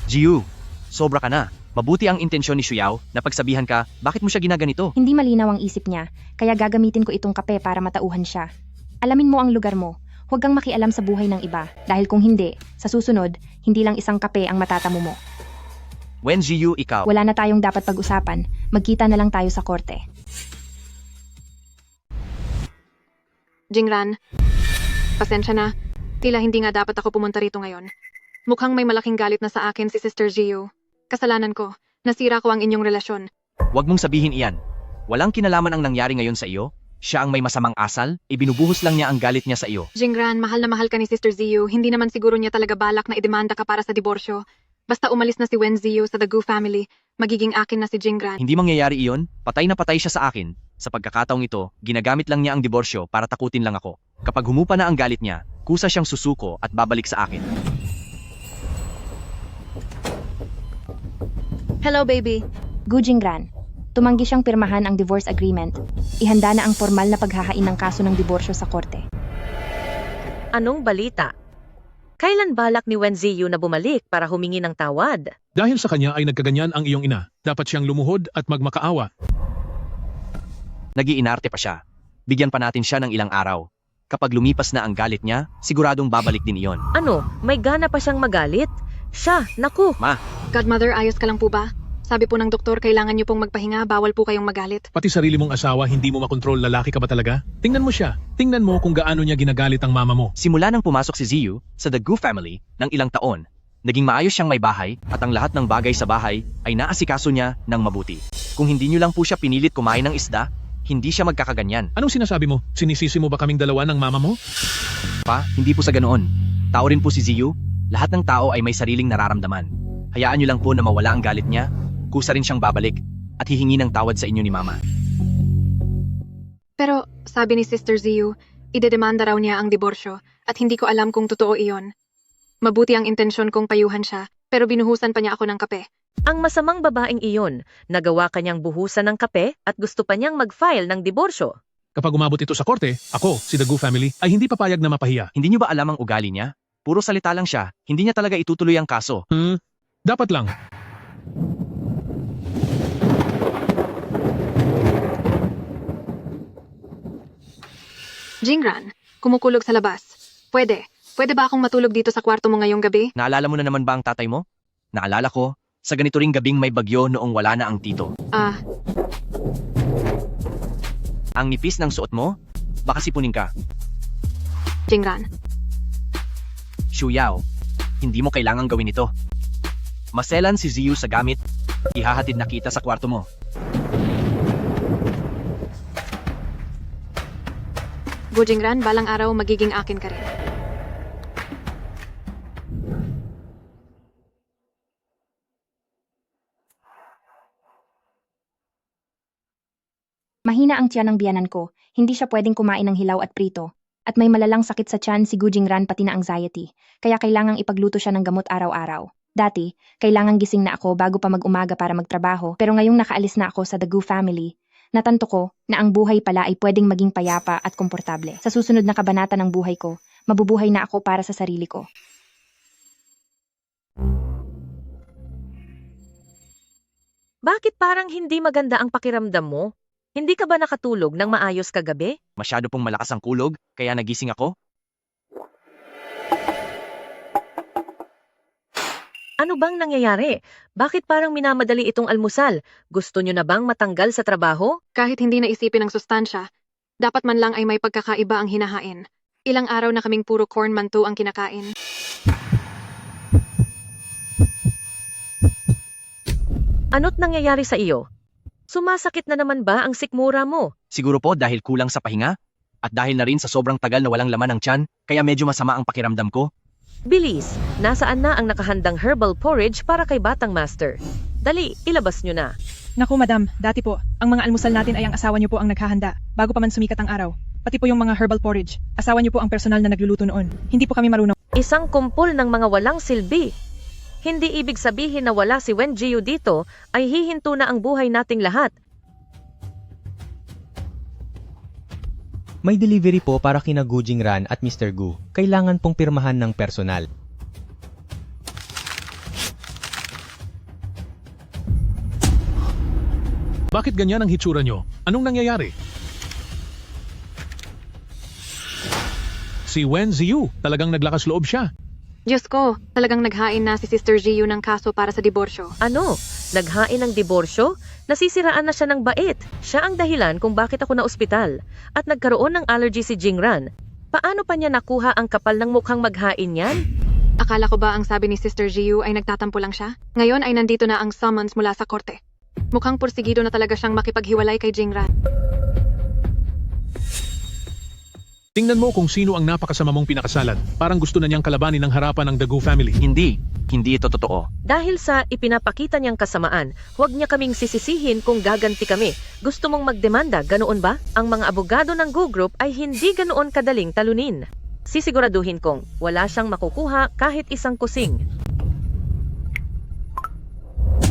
Ziyu, sobra ka na. Mabuti ang intensyon ni Shuyao na pagsabihan ka, bakit mo siya ginaganito? Hindi malinaw ang isip niya, kaya gagamitin ko itong kape para matauhan siya. Alamin mo ang lugar mo. Huwag kang makialam sa buhay ng iba, dahil kung hindi, sa susunod, hindi lang isang kape ang matatamo mo. Wen Ziyu, ikaw. Wala na tayong dapat pag-usapan, magkita na lang tayo sa korte. Jingran, pasensya na. Tila hindi nga dapat ako pumunta rito ngayon. Mukhang may malaking galit na sa akin si Sister Ziyu. Kasalanan ko. Nasira ko ang inyong relasyon. Huwag mong sabihin iyan. Walang kinalaman ang nangyari ngayon sa iyo. Siya ang may masamang asal, ibinubuhos lang niya ang galit niya sa iyo. Jingran, mahal na mahal ka ni Sister Ziyu. Hindi naman siguro niya talaga balak na idemanda ka para sa diborsyo. Basta umalis na si Wen Ziyu sa The Gu family, magiging akin na si Jingran. Hindi mangyayari iyon, patay na patay siya sa akin. Sa pagkakataong ito, ginagamit lang niya ang diborsyo para takutin lang ako. Kapag humupa na ang galit niya, kusa siyang susuko at babalik sa akin. Hello, baby. Gu Jingran, tumanggi siyang pirmahan ang divorce agreement. Ihanda na ang formal na paghahain ng kaso ng diborsyo sa korte. Anong balita? Kailan balak ni Wen Ziyu na bumalik para humingi ng tawad? Dahil sa kanya ay nagkaganyan ang iyong ina. Dapat siyang lumuhod at magmakaawa. Nag-iinarte pa siya. Bigyan pa natin siya ng ilang araw. Kapag lumipas na ang galit niya, siguradong babalik din iyon. Ano, may gana pa siyang magalit? Siya, naku! Ma, Godmother, ayos ka lang po ba? Sabi po ng doktor, kailangan niyo pong magpahinga, bawal po kayong magalit. Pati sarili mong asawa, hindi mo makontrol, lalaki ka ba talaga? Tingnan mo siya. Tingnan mo kung gaano niya ginagalit ang mama mo. simula nang pumasok si Ziyu sa The Gu family ng ilang taon, naging maayos siyang may bahay at ang lahat ng bagay sa bahay ay naasikaso niya ng mabuti. Kung hindi niyo lang po siya pinilit kumain ng isda, hindi siya magkakaganyan. Anong sinasabi mo? Sinisisi mo ba kaming dalawa ng mama mo? Pa, hindi po sa ganoon. Tao rin po si Ziyu. Lahat ng tao ay may sariling nararamdaman. Hayaan niyo lang po na mawala ang galit niya, kusa rin siyang babalik at hihingi ng tawad sa inyo ni Mama. Pero, sabi ni Sister Ziyu, idedemanda raw niya ang diborsyo at hindi ko alam kung totoo iyon. Mabuti ang intensyon kong payuhan siya, pero binuhusan pa niya ako ng kape. Ang masamang babaeng iyon, nagawa kanyang buhusan ng kape at gusto pa niyang mag-file ng diborsyo. Kapag umabot ito sa korte, ako, si The Gu family, ay hindi papayag na mapahiya. Hindi niyo ba alam ang ugali niya? Puro salita lang siya, hindi niya talaga itutuloy ang kaso. Dapat lang. Jingran, kumukulog sa labas. Pwede ba akong matulog dito sa kwarto mo ngayong gabi? Naalala mo na naman ba ang tatay mo? Naalala ko, sa ganito ring gabing may bagyo noong wala na ang tito. Ang nipis ng suot mo? Baka sipunin ka. Jingran. Shuyao, hindi mo kailangang gawin ito. Maselan si Ziyu sa gamit, ihahatid na kita sa kwarto mo. Gu Jingran, balang araw magiging akin ka rin. Mahina ang tiyan ng biyanan ko, hindi siya pwedeng kumain ng hilaw at prito. At may malalang sakit sa tiyan si Gu Jingran pati na anxiety, kaya kailangang ipagluto siya ng gamot araw-araw. Dati, kailangang gising na ako bago pa mag-umaga para magtrabaho, pero ngayong nakaalis na ako sa The Gu family, natanto ko na ang buhay pala ay pwedeng maging payapa at komportable. Sa susunod na kabanata ng buhay ko, mabubuhay na ako para sa sarili ko. Bakit parang hindi maganda ang pakiramdam mo? Hindi ka ba nakatulog ng maayos kagabi? Masyado pong malakas ang kulog, kaya nagising ako. Ano bang nangyayari? Bakit parang minamadali itong almusal? Gusto nyo na bang matanggal sa trabaho? Kahit hindi naisipin ang sustansya, dapat man lang ay may pagkakaiba ang hinahain. Ilang araw na kaming puro corn mantu ang kinakain. Ano't nangyayari sa iyo? Sumasakit na naman ba ang sikmura mo? Siguro po dahil kulang sa pahinga, at dahil na rin sa sobrang tagal na walang laman ng tiyan, kaya medyo masama ang pakiramdam ko. Bilis, nasaan na ang nakahandang herbal porridge para kay Batang Master? Dali, ilabas nyo na. Naku madam, dati po, ang mga almusal natin ay ang asawa niyo po ang naghahanda, bago pa man sumikat ang araw. Pati po yung mga herbal porridge, asawa niyo po ang personal na nagluluto noon. Hindi po kami marunong. Isang kumpol ng mga walang silbi. Hindi ibig sabihin na wala si Wen Jiu dito, ay hihinto na ang buhay nating lahat. May delivery po para kina Gu Jingran at Mr. Gu. Kailangan pong pirmahan ng personal. Bakit ganyan ang hitsura nyo? Anong nangyayari? Si Wen Ziyu, talagang naglakas loob siya. Diyos ko, talagang naghain na si Sister Jiu ng kaso para sa diborsyo. Ano? Naghain ng diborsyo? Nasisiraan na siya ng bait. Siya ang dahilan kung bakit ako na-ospital. At nagkaroon ng allergy si Jingran. Paano pa niya nakuha ang kapal ng mukhang maghain yan? Akala ko ba ang sabi ni Sister Jiu ay nagtatampo lang siya? Ngayon ay nandito na ang summons mula sa korte. Mukhang pursigido na talaga siyang makipaghiwalay kay Jingran. Tingnan mo kung sino ang napakasama mong pinakasalan. Parang gusto na niyang kalabanin ng harapan ng The Gu family. Hindi ito totoo. Dahil sa ipinapakita niyang kasamaan, huwag niya kaming sisisihin kung gaganti kami. Gusto mong magdemanda, ganoon ba? Ang mga abogado ng Gu Group ay hindi ganoon kadaling talunin. Sisiguraduhin kong wala siyang makukuha kahit isang kusing.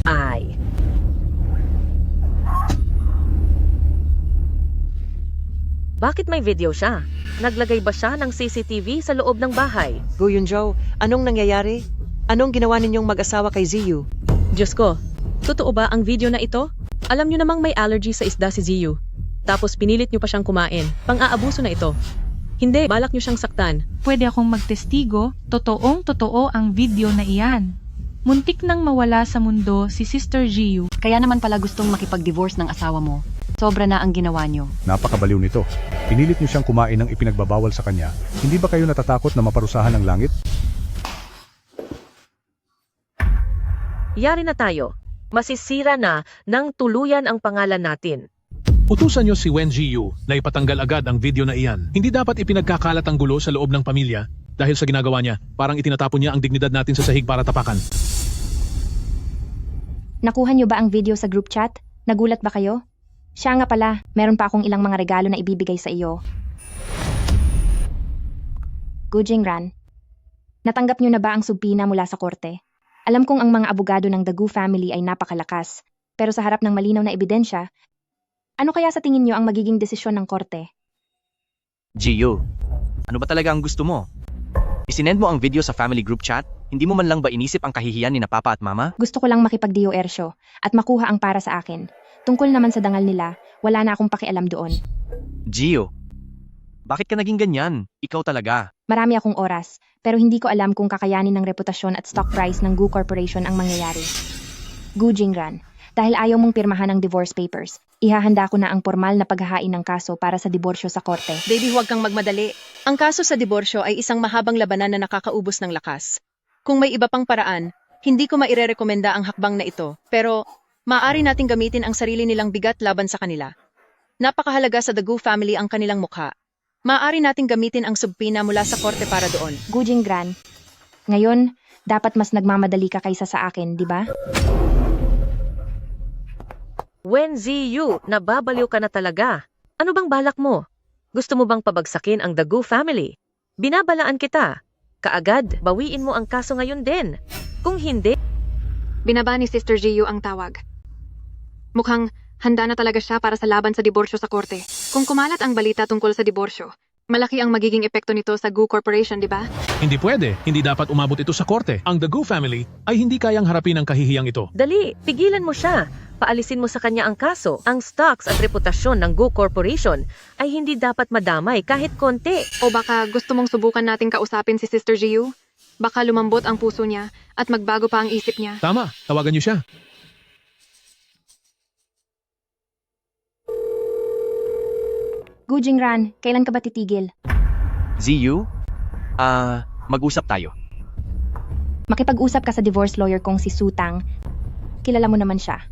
Ay. Bakit may video siya? Naglagay ba siya ng CCTV sa loob ng bahay? Gu Yunzhou, anong nangyayari? Anong ginawa ninyong mag-asawa kay Ziyu? Diyos ko, totoo ba ang video na ito? Alam niyo namang may allergy sa isda si Ziyu. Tapos pinilit niyo pa siyang kumain. Pang-aabuso na ito. Hindi, balak niyo siyang saktan. Pwede akong magtestigo, totoong-totoo ang video na iyan. Muntik nang mawala sa mundo si Sister Jiu. Kaya naman pala gustong makipag-divorce ng asawa mo. Sobra na ang ginawa niyo. Napakabaliw nito. Pinilit niyo siyang kumain ng ipinagbabawal sa kanya. Hindi ba kayo natatakot na maparusahan ng langit? Yari na tayo. Masisira na ng tuluyan ang pangalan natin. Utusan niyo si Wen Jiu na ipatanggal agad ang video na iyan. Hindi dapat ipinagkakalat ang gulo sa loob ng pamilya dahil sa ginagawa niya. Parang itinatapon niya ang dignidad natin sa sahig para tapakan. Nakuha niyo ba ang video sa group chat? Nagulat ba kayo? Siya nga pala, meron pa akong ilang mga regalo na ibibigay sa iyo. Gu Jingran, natanggap niyo na ba ang subpina mula sa korte? Alam kong ang mga abogado ng The Gu family ay napakalakas, pero sa harap ng malinaw na ebidensya, ano kaya sa tingin niyo ang magiging desisyon ng korte? Jiyu, ano ba talaga ang gusto mo? Isinend mo ang video sa family group chat? Hindi mo man lang ba inisip ang kahihiyan ni na papa at mama? Gusto ko lang makipag-Dio Ersyo at makuha ang para sa akin. Tungkol naman sa dangal nila, wala na akong pakialam doon. Jiyu, bakit ka naging ganyan? Ikaw talaga. Marami akong oras, pero hindi ko alam kung kakayanin ng reputasyon at stock price ng Gu Corporation ang mangyayari. Gu Jingran, dahil ayaw mong pirmahan ang divorce papers, ihahanda ko na ang formal na paghahain ng kaso para sa diborsyo sa korte. Baby, huwag kang magmadali. Ang kaso sa diborsyo ay isang mahabang labanan na nakakaubos ng lakas. Kung may iba pang paraan, hindi ko mairerekomenda ang hakbang na ito, pero maaari nating gamitin ang sarili nilang bigat laban sa kanila. Napakahalaga sa The Gu family ang kanilang mukha. Maaari nating gamitin ang subpina mula sa korte para doon. Gu Jingran, ngayon, dapat mas nagmamadali ka kaysa sa akin, di ba? Wen Ziyu, nababaliw ka na talaga. Ano bang balak mo? Gusto mo bang pabagsakin ang The Gu family? Binabalaan kita. Kaagad, bawiin mo ang kaso ngayon din. Kung hindi, Binaba ni Sister Jiyu ang tawag. Mukhang handa na talaga siya para sa laban sa diborsyo sa korte. Kung kumalat ang balita tungkol sa diborsyo, malaki ang magiging epekto nito sa Gu Corporation, di ba? Hindi pwede. Hindi dapat umabot ito sa korte. Ang The Gu family ay hindi kayang harapin ang kahihiyang ito. dali, pigilan mo siya. Paalisin mo sa kanya ang kaso. Ang stocks at reputasyon ng Gu Corporation ay hindi dapat madamay kahit konti. O baka gusto mong subukan nating kausapin si Sister Jiyu? Baka lumambot ang puso niya at magbago pa ang isip niya. Tama, tawagan niyo siya. Gu Jingran, kailan ka ba titigil? Ziyu, mag-usap tayo. Makipag-usap ka sa divorce lawyer kong si Sutang. Kilala mo naman siya.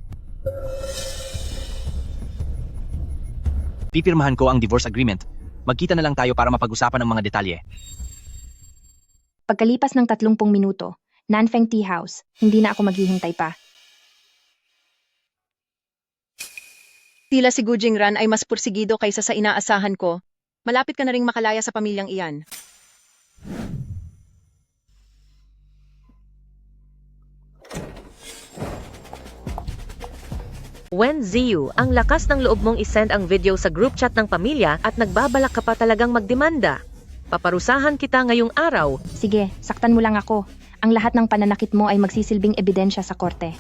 Pipirmahan ko ang divorce agreement. Magkita na lang tayo para mapag-usapan ang mga detalye. Pagkalipas ng 30 minuto, Nanfeng Tea House, hindi na ako maghihintay pa. Tila si Gu Jingran ay mas pursigido kaysa sa inaasahan ko. Malapit ka na ring makalaya sa pamilyang iyan. Wen Ziyu, ang lakas ng loob mong isend ang video sa group chat ng pamilya at nagbabalak ka pa talagang magdemanda. Paparusahan kita ngayong araw. Sige, saktan mo lang ako. Ang lahat ng pananakit mo ay magsisilbing ebidensya sa korte.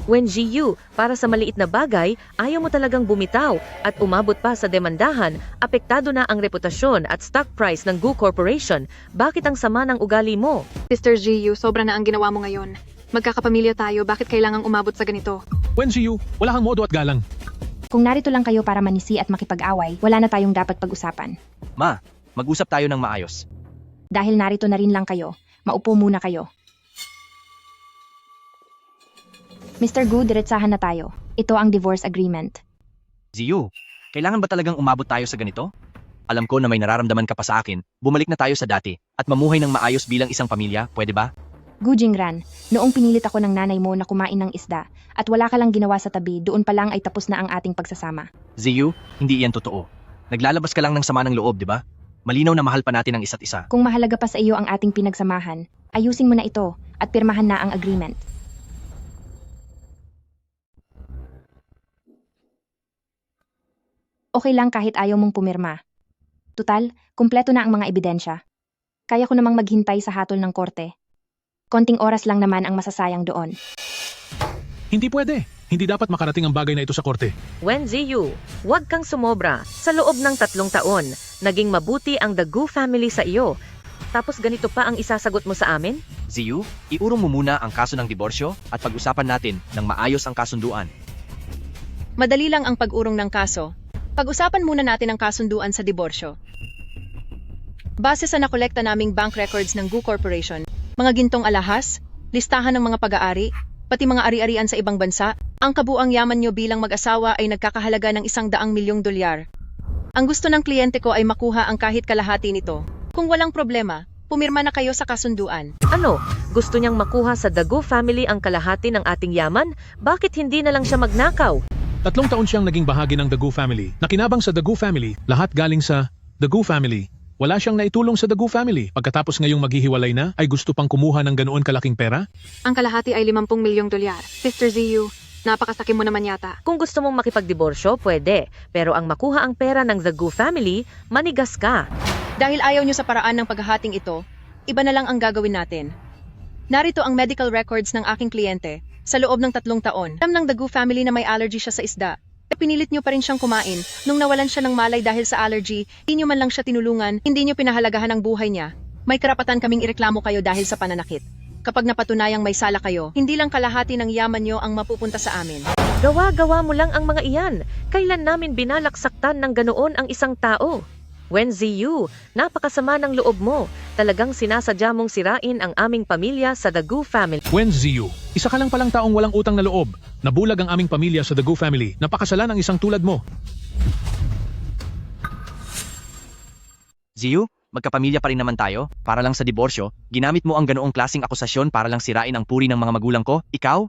Wen Ziyu, para sa maliit na bagay, ayaw mo talagang bumitaw at umabot pa sa demandahan, apektado na ang reputasyon at stock price ng Gu Corporation. Bakit ang sama ng ugali mo? Sister Jiyu, sobra na ang ginawa mo ngayon. Magkakapamilya tayo, bakit kailangang umabot sa ganito? Wen Ziyu, wala kang modo at galang. Kung narito lang kayo para manisi at makipag-away, wala na tayong dapat pag-usapan. Ma, mag-usap tayo ng maayos. Dahil narito na rin lang kayo, maupo muna kayo. Mr. Gu, diretsahan na tayo. Ito ang divorce agreement. Ziyu, kailangan ba talagang umabot tayo sa ganito? Alam ko na may nararamdaman ka pa sa akin. Bumalik na tayo sa dati at mamuhay ng maayos bilang isang pamilya, pwede ba? Gu Jingran, noong pinilit ako ng nanay mo na kumain ng isda at wala ka lang ginawa sa tabi, doon pa lang ay tapos na ang ating pagsasama. Ziyu, hindi iyan totoo. Naglalabas ka lang ng sama ng loob, di ba? Malinaw na mahal pa natin ang isa't isa. Kung mahalaga pa sa iyo ang ating pinagsamahan, ayusin mo na ito at pirmahan na ang agreement. Okay lang kahit ayaw mong pumirma. Tutal, kumpleto na ang mga ebidensya. Kaya ko namang maghintay sa hatol ng korte. Konting oras lang naman ang masasayang doon. Hindi pwede. Hindi dapat makarating ang bagay na ito sa korte. Wen Ziyu, huwag kang sumobra. Sa loob ng 3 taon, naging mabuti ang The Gu family sa iyo. Tapos ganito pa ang isasagot mo sa amin? Ziyu, iurong mo muna ang kaso ng diborsyo at pag-usapan natin ng maayos ang kasunduan. Madali lang ang pag-urong ng kaso. Pag-usapan muna natin ang kasunduan sa diborsyo. Base sa nakolekta naming bank records ng Gu Corporation, mga gintong alahas, listahan ng mga pag-aari, pati mga ari-arian sa ibang bansa, ang kabuang yaman nyo bilang mag-asawa ay nagkakahalaga ng $100 milyong. Ang gusto ng kliyente ko ay makuha ang kahit kalahati nito. Kung walang problema, pumirma na kayo sa kasunduan. Ano? Gusto niyang makuha sa The Gu family ang kalahati ng ating yaman? Bakit hindi na lang siya magnakaw? 3 taon siyang naging bahagi ng The Gu family. Nakinabang sa The Gu family, lahat galing sa The Gu family. Wala siyang naitulong sa The Gu family. Pagkatapos ngayong maghihiwalay na, ay gusto pang kumuha ng ganoon kalaking pera? Ang kalahati ay $50 milyong. Sister Ziyu, napakasakim mo naman yata. Kung gusto mong makipagdiborsyo, pwede. Pero ang makuha ang pera ng The Gu family, manigas ka. Dahil ayaw nyo sa paraan ng paghahating ito, iba na lang ang gagawin natin. Narito ang medical records ng aking kliyente. Sa loob ng 3 taon, alam ng The Gu family na may allergy siya sa isda. Pinilit nyo pa rin siyang kumain. Nung nawalan siya ng malay dahil sa allergy, hindi nyo man lang siya tinulungan, hindi nyo pinahalagahan ang buhay niya. May karapatan kaming ireklamo kayo dahil sa pananakit. Kapag napatunayang may sala kayo, hindi lang kalahati ng yaman nyo ang mapupunta sa amin. Gawa-gawa mo lang ang mga iyan. Kailan namin binalak saktan ng ganoon ang isang tao? Wen Ziyu, napakasama ng loob mo. Talagang sinasadya mong sirain ang aming pamilya sa The Gu family. Wen Ziyu, isa ka lang palang taong walang utang na loob. Nabulag ang aming pamilya sa The Gu family. Napakasalan ang isang tulad mo. Ziyu, magkapamilya pa rin naman tayo. Para lang sa diborsyo, ginamit mo ang ganoong klaseng akusasyon para lang sirain ang puri ng mga magulang ko? Ikaw?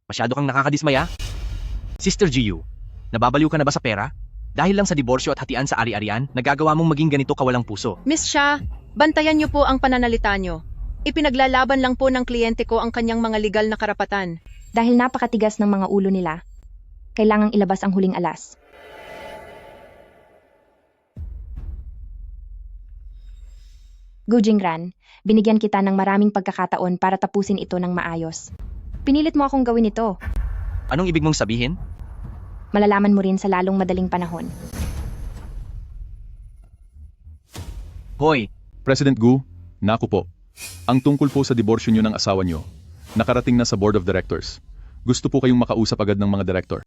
Masyado kang nakakadismaya? Sister Ziyu, nababaliw ka na ba sa pera? Dahil lang sa diborsyo at hatian sa ari-arian, nagagawa mong maging ganito kawalang puso. Miss Shah, bantayan niyo po ang pananalita niyo. Ipinaglalaban lang po ng kliyente ko ang kanyang mga legal na karapatan. Dahil napakatigas ng mga ulo nila, kailangang ilabas ang huling alas. Gu Jingran, binigyan kita ng maraming pagkakataon para tapusin ito ng maayos. Pinilit mo akong gawin ito. Anong ibig mong sabihin? Malalaman mo rin sa lalong madaling panahon. Hoy, President Gu, naku po. Ang tungkol po sa diborsyo niyo ng asawa niyo, nakarating na sa Board of Directors. Gusto po kayong makausap agad ng mga director.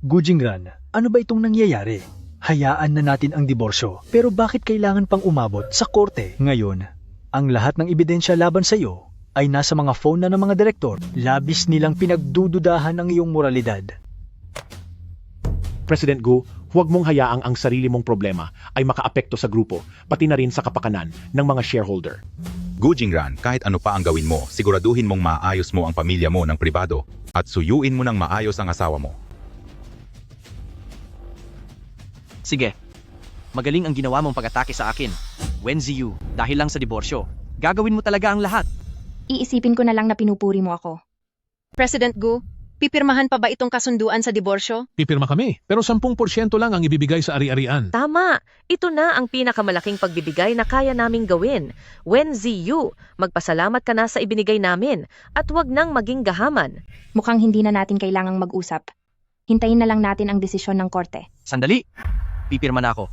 Gu Jingran, ano ba itong nangyayari? Hayaan na natin ang diborsyo, pero bakit kailangan pang umabot sa korte? Ngayon, ang lahat ng ebidensya laban sa iyo ay nasa mga phone na ng mga direktor. Labis nilang pinagdududahan ang iyong moralidad. President Gu, huwag mong hayaang ang sarili mong problema ay makaapekto sa grupo, pati na rin sa kapakanan ng mga shareholder. Gu Jingran, kahit ano pa ang gawin mo, siguraduhin mong maayos mo ang pamilya mo ng pribado at suyuin mo ng maayos ang asawa mo. sige. Magaling ang ginawa mong pag-atake sa akin. Wen Ziyu, dahil lang sa diborsyo. Gagawin mo talaga ang lahat. Iisipin ko na lang na pinupuri mo ako. President Gu, pipirmahan pa ba itong kasunduan sa diborsyo? Pipirma kami, pero 10% lang ang ibibigay sa ari-arian. Tama! Ito na ang pinakamalaking pagbibigay na kaya naming gawin. Wen Ziyu, magpasalamat ka na sa ibinigay namin at huwag nang maging gahaman. Mukhang hindi na natin kailangang mag-usap. Hintayin na lang natin ang desisyon ng korte. Sandali! Pipirma na ako.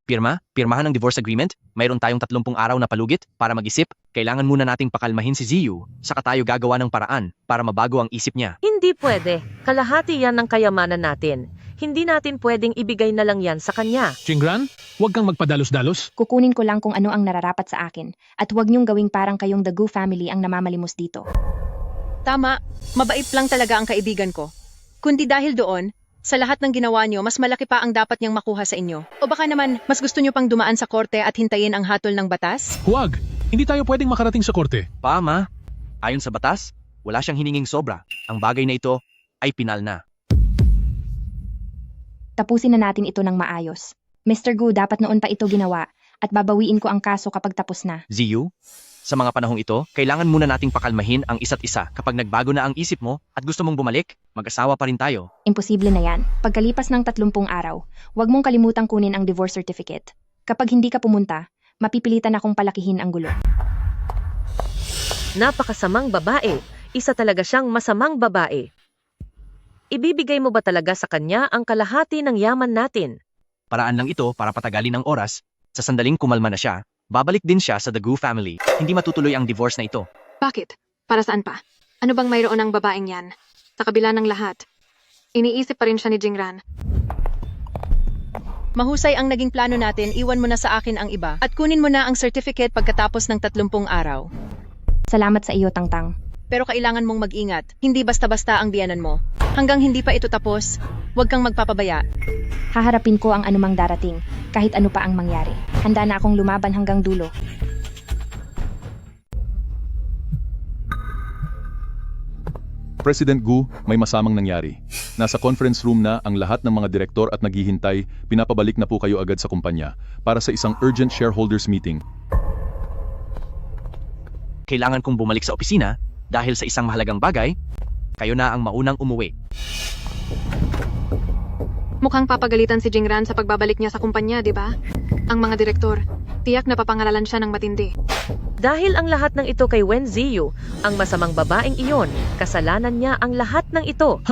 Pirmahan ang divorce agreement. Mayroon tayong 30 araw na palugit para mag-isip. Kailangan muna nating pakalmahin si Ziyu, saka tayo gagawa ng paraan para mabago ang isip niya. Hindi pwede. Kalahati yan ng kayamanan natin. Hindi natin pwedeng ibigay na lang yan sa kanya. Jingran, huwag kang magpadalos-dalos. Kukunin ko lang kung ano ang nararapat sa akin at huwag niyong gawing parang kayong the Gu family ang namamalimos dito. Tama, mabait lang talaga ang kaibigan ko. Kundi dahil doon, sa lahat ng ginawa niyo, mas malaki pa ang dapat niyang makuha sa inyo. O baka naman, mas gusto niyo pang dumaan sa korte at hintayin ang hatol ng batas? Huwag! Hindi tayo pwedeng makarating sa korte. Ma. Ayon sa batas, wala siyang hininging sobra. Ang bagay na ito ay pinal na. Tapusin na natin ito ng maayos. Mr. Gu, dapat noon pa ito ginawa at babawiin ko ang kaso kapag tapos na. Ziyu, sa mga panahong ito, kailangan muna nating pakalmahin ang isa't isa. Kapag nagbago na ang isip mo at gusto mong bumalik, mag-asawa pa rin tayo. Imposible na yan. Pagkalipas ng 30 araw, huwag mong kalimutang kunin ang divorce certificate. Kapag hindi ka pumunta, mapipilitan akong palakihin ang gulo. Napakasamang babae. Isa talaga siyang masamang babae. Ibibigay mo ba talaga sa kanya ang kalahati ng yaman natin? Paraan lang ito para patagalin ang oras. Sa sandaling kumalma na siya, babalik din siya sa The Gu family. Hindi matutuloy ang divorce na ito. Bakit? Para saan pa? Ano bang mayroon ng babaeng yan? Sa kabila ng lahat, iniisip pa rin siya ni Jingran. Mahusay ang naging plano natin, iwan mo na sa akin ang iba. At kunin mo na ang certificate pagkatapos ng 30 araw. Salamat sa iyo, Tangtang. Pero kailangan mong mag-ingat. Hindi basta-basta ang biyanan mo. Hanggang hindi pa ito tapos, huwag kang magpapabaya. Haharapin ko ang anumang darating, kahit ano pa ang mangyari. Handa na akong lumaban hanggang dulo. President Gu, may masamang nangyari. Nasa conference room na ang lahat ng mga direktor at naghihintay, pinapabalik na po kayo agad sa kumpanya para sa isang urgent shareholders meeting. Kailangan kong bumalik sa opisina dahil sa isang mahalagang bagay, kayo na ang maunang umuwi. Mukhang papagalitan si Jingran sa pagbabalik niya sa kumpanya, di ba? Ang mga direktor, tiyak na papangaralan siya ng matindi. Dahil ang lahat ng ito kay Wen Ziyu, ang masamang babaeng iyon, kasalanan niya ang lahat ng ito.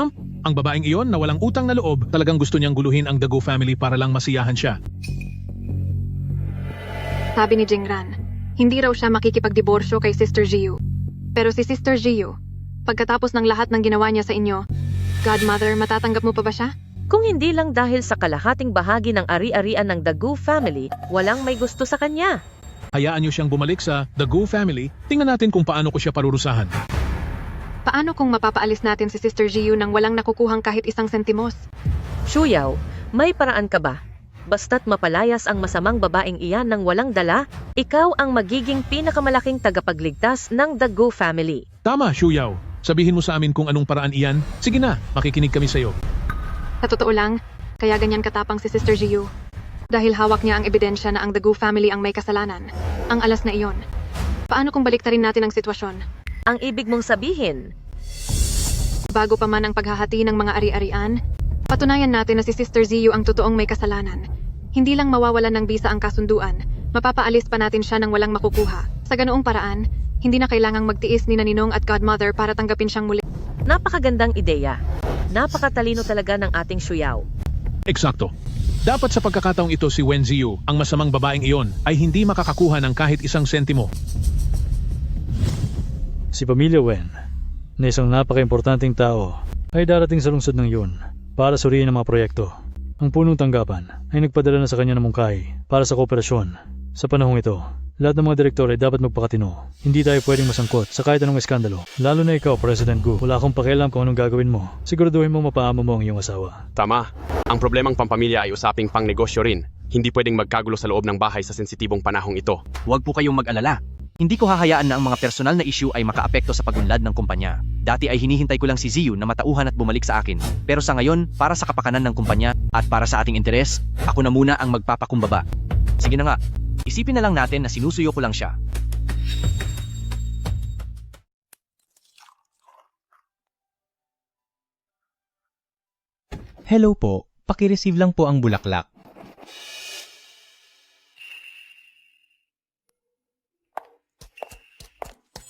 Ang babaeng iyon na walang utang na loob, talagang gusto niyang guluhin ang The Gu family para lang masiyahan siya. Sabi ni Jingran, hindi raw siya makikipagdiborsyo kay Sister Ziyu. Pero si Sister Ziyu, pagkatapos ng lahat ng ginawa niya sa inyo, Godmother, matatanggap mo pa ba siya? Kung hindi lang dahil sa kalahating bahagi ng ari-arian ng The Gu family, walang may gusto sa kanya. Hayaan niyo siyang bumalik sa The Gu family, tingnan natin kung paano ko siya parurusahan. Paano kung mapapaalis natin si Sister Ziyu nang walang nakukuhang kahit isang sentimos? Shuyaw, may paraan ka ba? Basta't mapalayas ang masamang babaeng iyan ng walang dala, ikaw ang magiging pinakamalaking tagapagligtas ng The Gu family. Tama, Shuyaw. Sabihin mo sa amin kung anong paraan iyan. Sige na, makikinig kami sa'yo. Sa totoo lang, kaya ganyan katapang si Sister Ziyu. Dahil hawak niya ang ebidensya na ang The Gu family ang may kasalanan. Ang alas na iyon. Paano kung baliktarin natin ang sitwasyon? Ang ibig mong sabihin, bago pa man ang paghahati ng mga ari-arian, patunayan natin na si Sister Ziyu ang totoong may kasalanan. Hindi lang mawawalan ng bisa ang kasunduan, mapapaalis pa natin siya ng walang makukuha. Sa ganoong paraan, hindi na kailangang magtiis ni Naninong at Godmother para tanggapin siyang muli. napakagandang ideya. Napakatalino talaga ng ating Shuyaw. Eksakto. Dapat sa pagkakataong ito si Wen Ziyu, ang masamang babaeng iyon, ay hindi makakakuha ng kahit isang sentimo. Si Pamilya Wen, na isang napaka-importanting tao, ay darating sa lungsod ng yun para suriin ang mga proyekto. Ang punong tanggapan ay nagpadala na sa kanya ng mungkahi para sa kooperasyon. Sa panahong ito, lahat ng mga direktor ay dapat magpakatino. Hindi tayo pwedeng masangkot sa kahit anong eskandalo. Lalo na ikaw, President Gu. Wala akong pakialam kung anong gagawin mo. Siguraduhin mo mapaamo mo ang iyong asawa. Tama. Ang problemang pampamilya ay usaping pangnegosyo rin. Hindi pwedeng magkagulo sa loob ng bahay sa sensitibong panahong ito. Huwag po kayong mag-alala. Hindi ko hahayaan na ang mga personal na issue ay makaapekto sa pagunlad ng kumpanya. Dati ay hinihintay ko lang si Ziyu na matauhan at bumalik sa akin. Pero sa ngayon, para sa kapakanan ng kumpanya at para sa ating interes, ako na muna ang magpapakumbaba. Sige na nga, isipin na lang natin na sinusuyo ko lang siya. Hello po, paki-receive lang po ang bulaklak.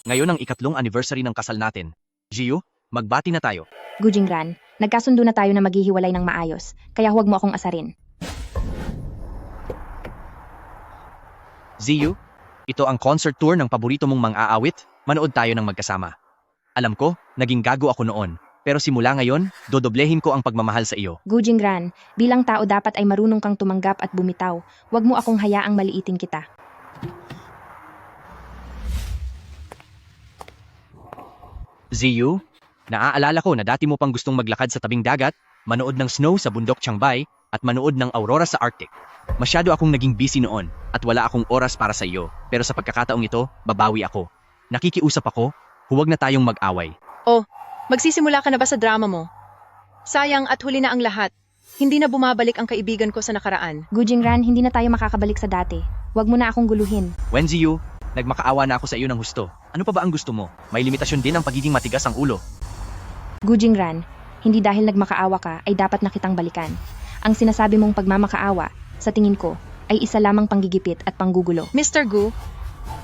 Ngayon ang ikatlong anniversary ng kasal natin. Ziyu, magbati na tayo. Gu Jingran, nagkasundo na tayo na maghihiwalay ng maayos, kaya huwag mo akong asarin. Ziyu, ito ang concert tour ng paborito mong mang-aawit, manood tayo ng magkasama. Alam ko, naging gago ako noon, pero simula ngayon, dodoblehin ko ang pagmamahal sa iyo. Gu Jingran, bilang tao dapat ay marunong kang tumanggap at bumitaw. Huwag mo akong hayaang maliitin kita. Ziyu, naaalala ko na dati mo pang gustong maglakad sa tabing dagat, manood ng snow sa bundok Chiangbai, at manood ng aurora sa Arctic. Masyado akong naging busy noon, at wala akong oras para sa iyo. Pero sa pagkakataong ito, babawi ako. Nakikiusap ako, huwag na tayong mag-away. Oh, magsisimula ka na ba sa drama mo? Sayang at huli na ang lahat. Hindi na bumabalik ang kaibigan ko sa nakaraan. Gu Jingran, hindi na tayo makakabalik sa dati. Huwag mo na akong guluhin. Wen Ziyu, nagmakaawa na ako sa iyo ng husto. Ano pa ba ang gusto mo? May limitasyon din ang pagiging matigas ang ulo. Gu Jingran, hindi dahil nagmakaawa ka ay dapat na kitang balikan. Ang sinasabi mong pagmamakaawa, sa tingin ko, ay isa lamang panggigipit at panggugulo. Mr. Gu,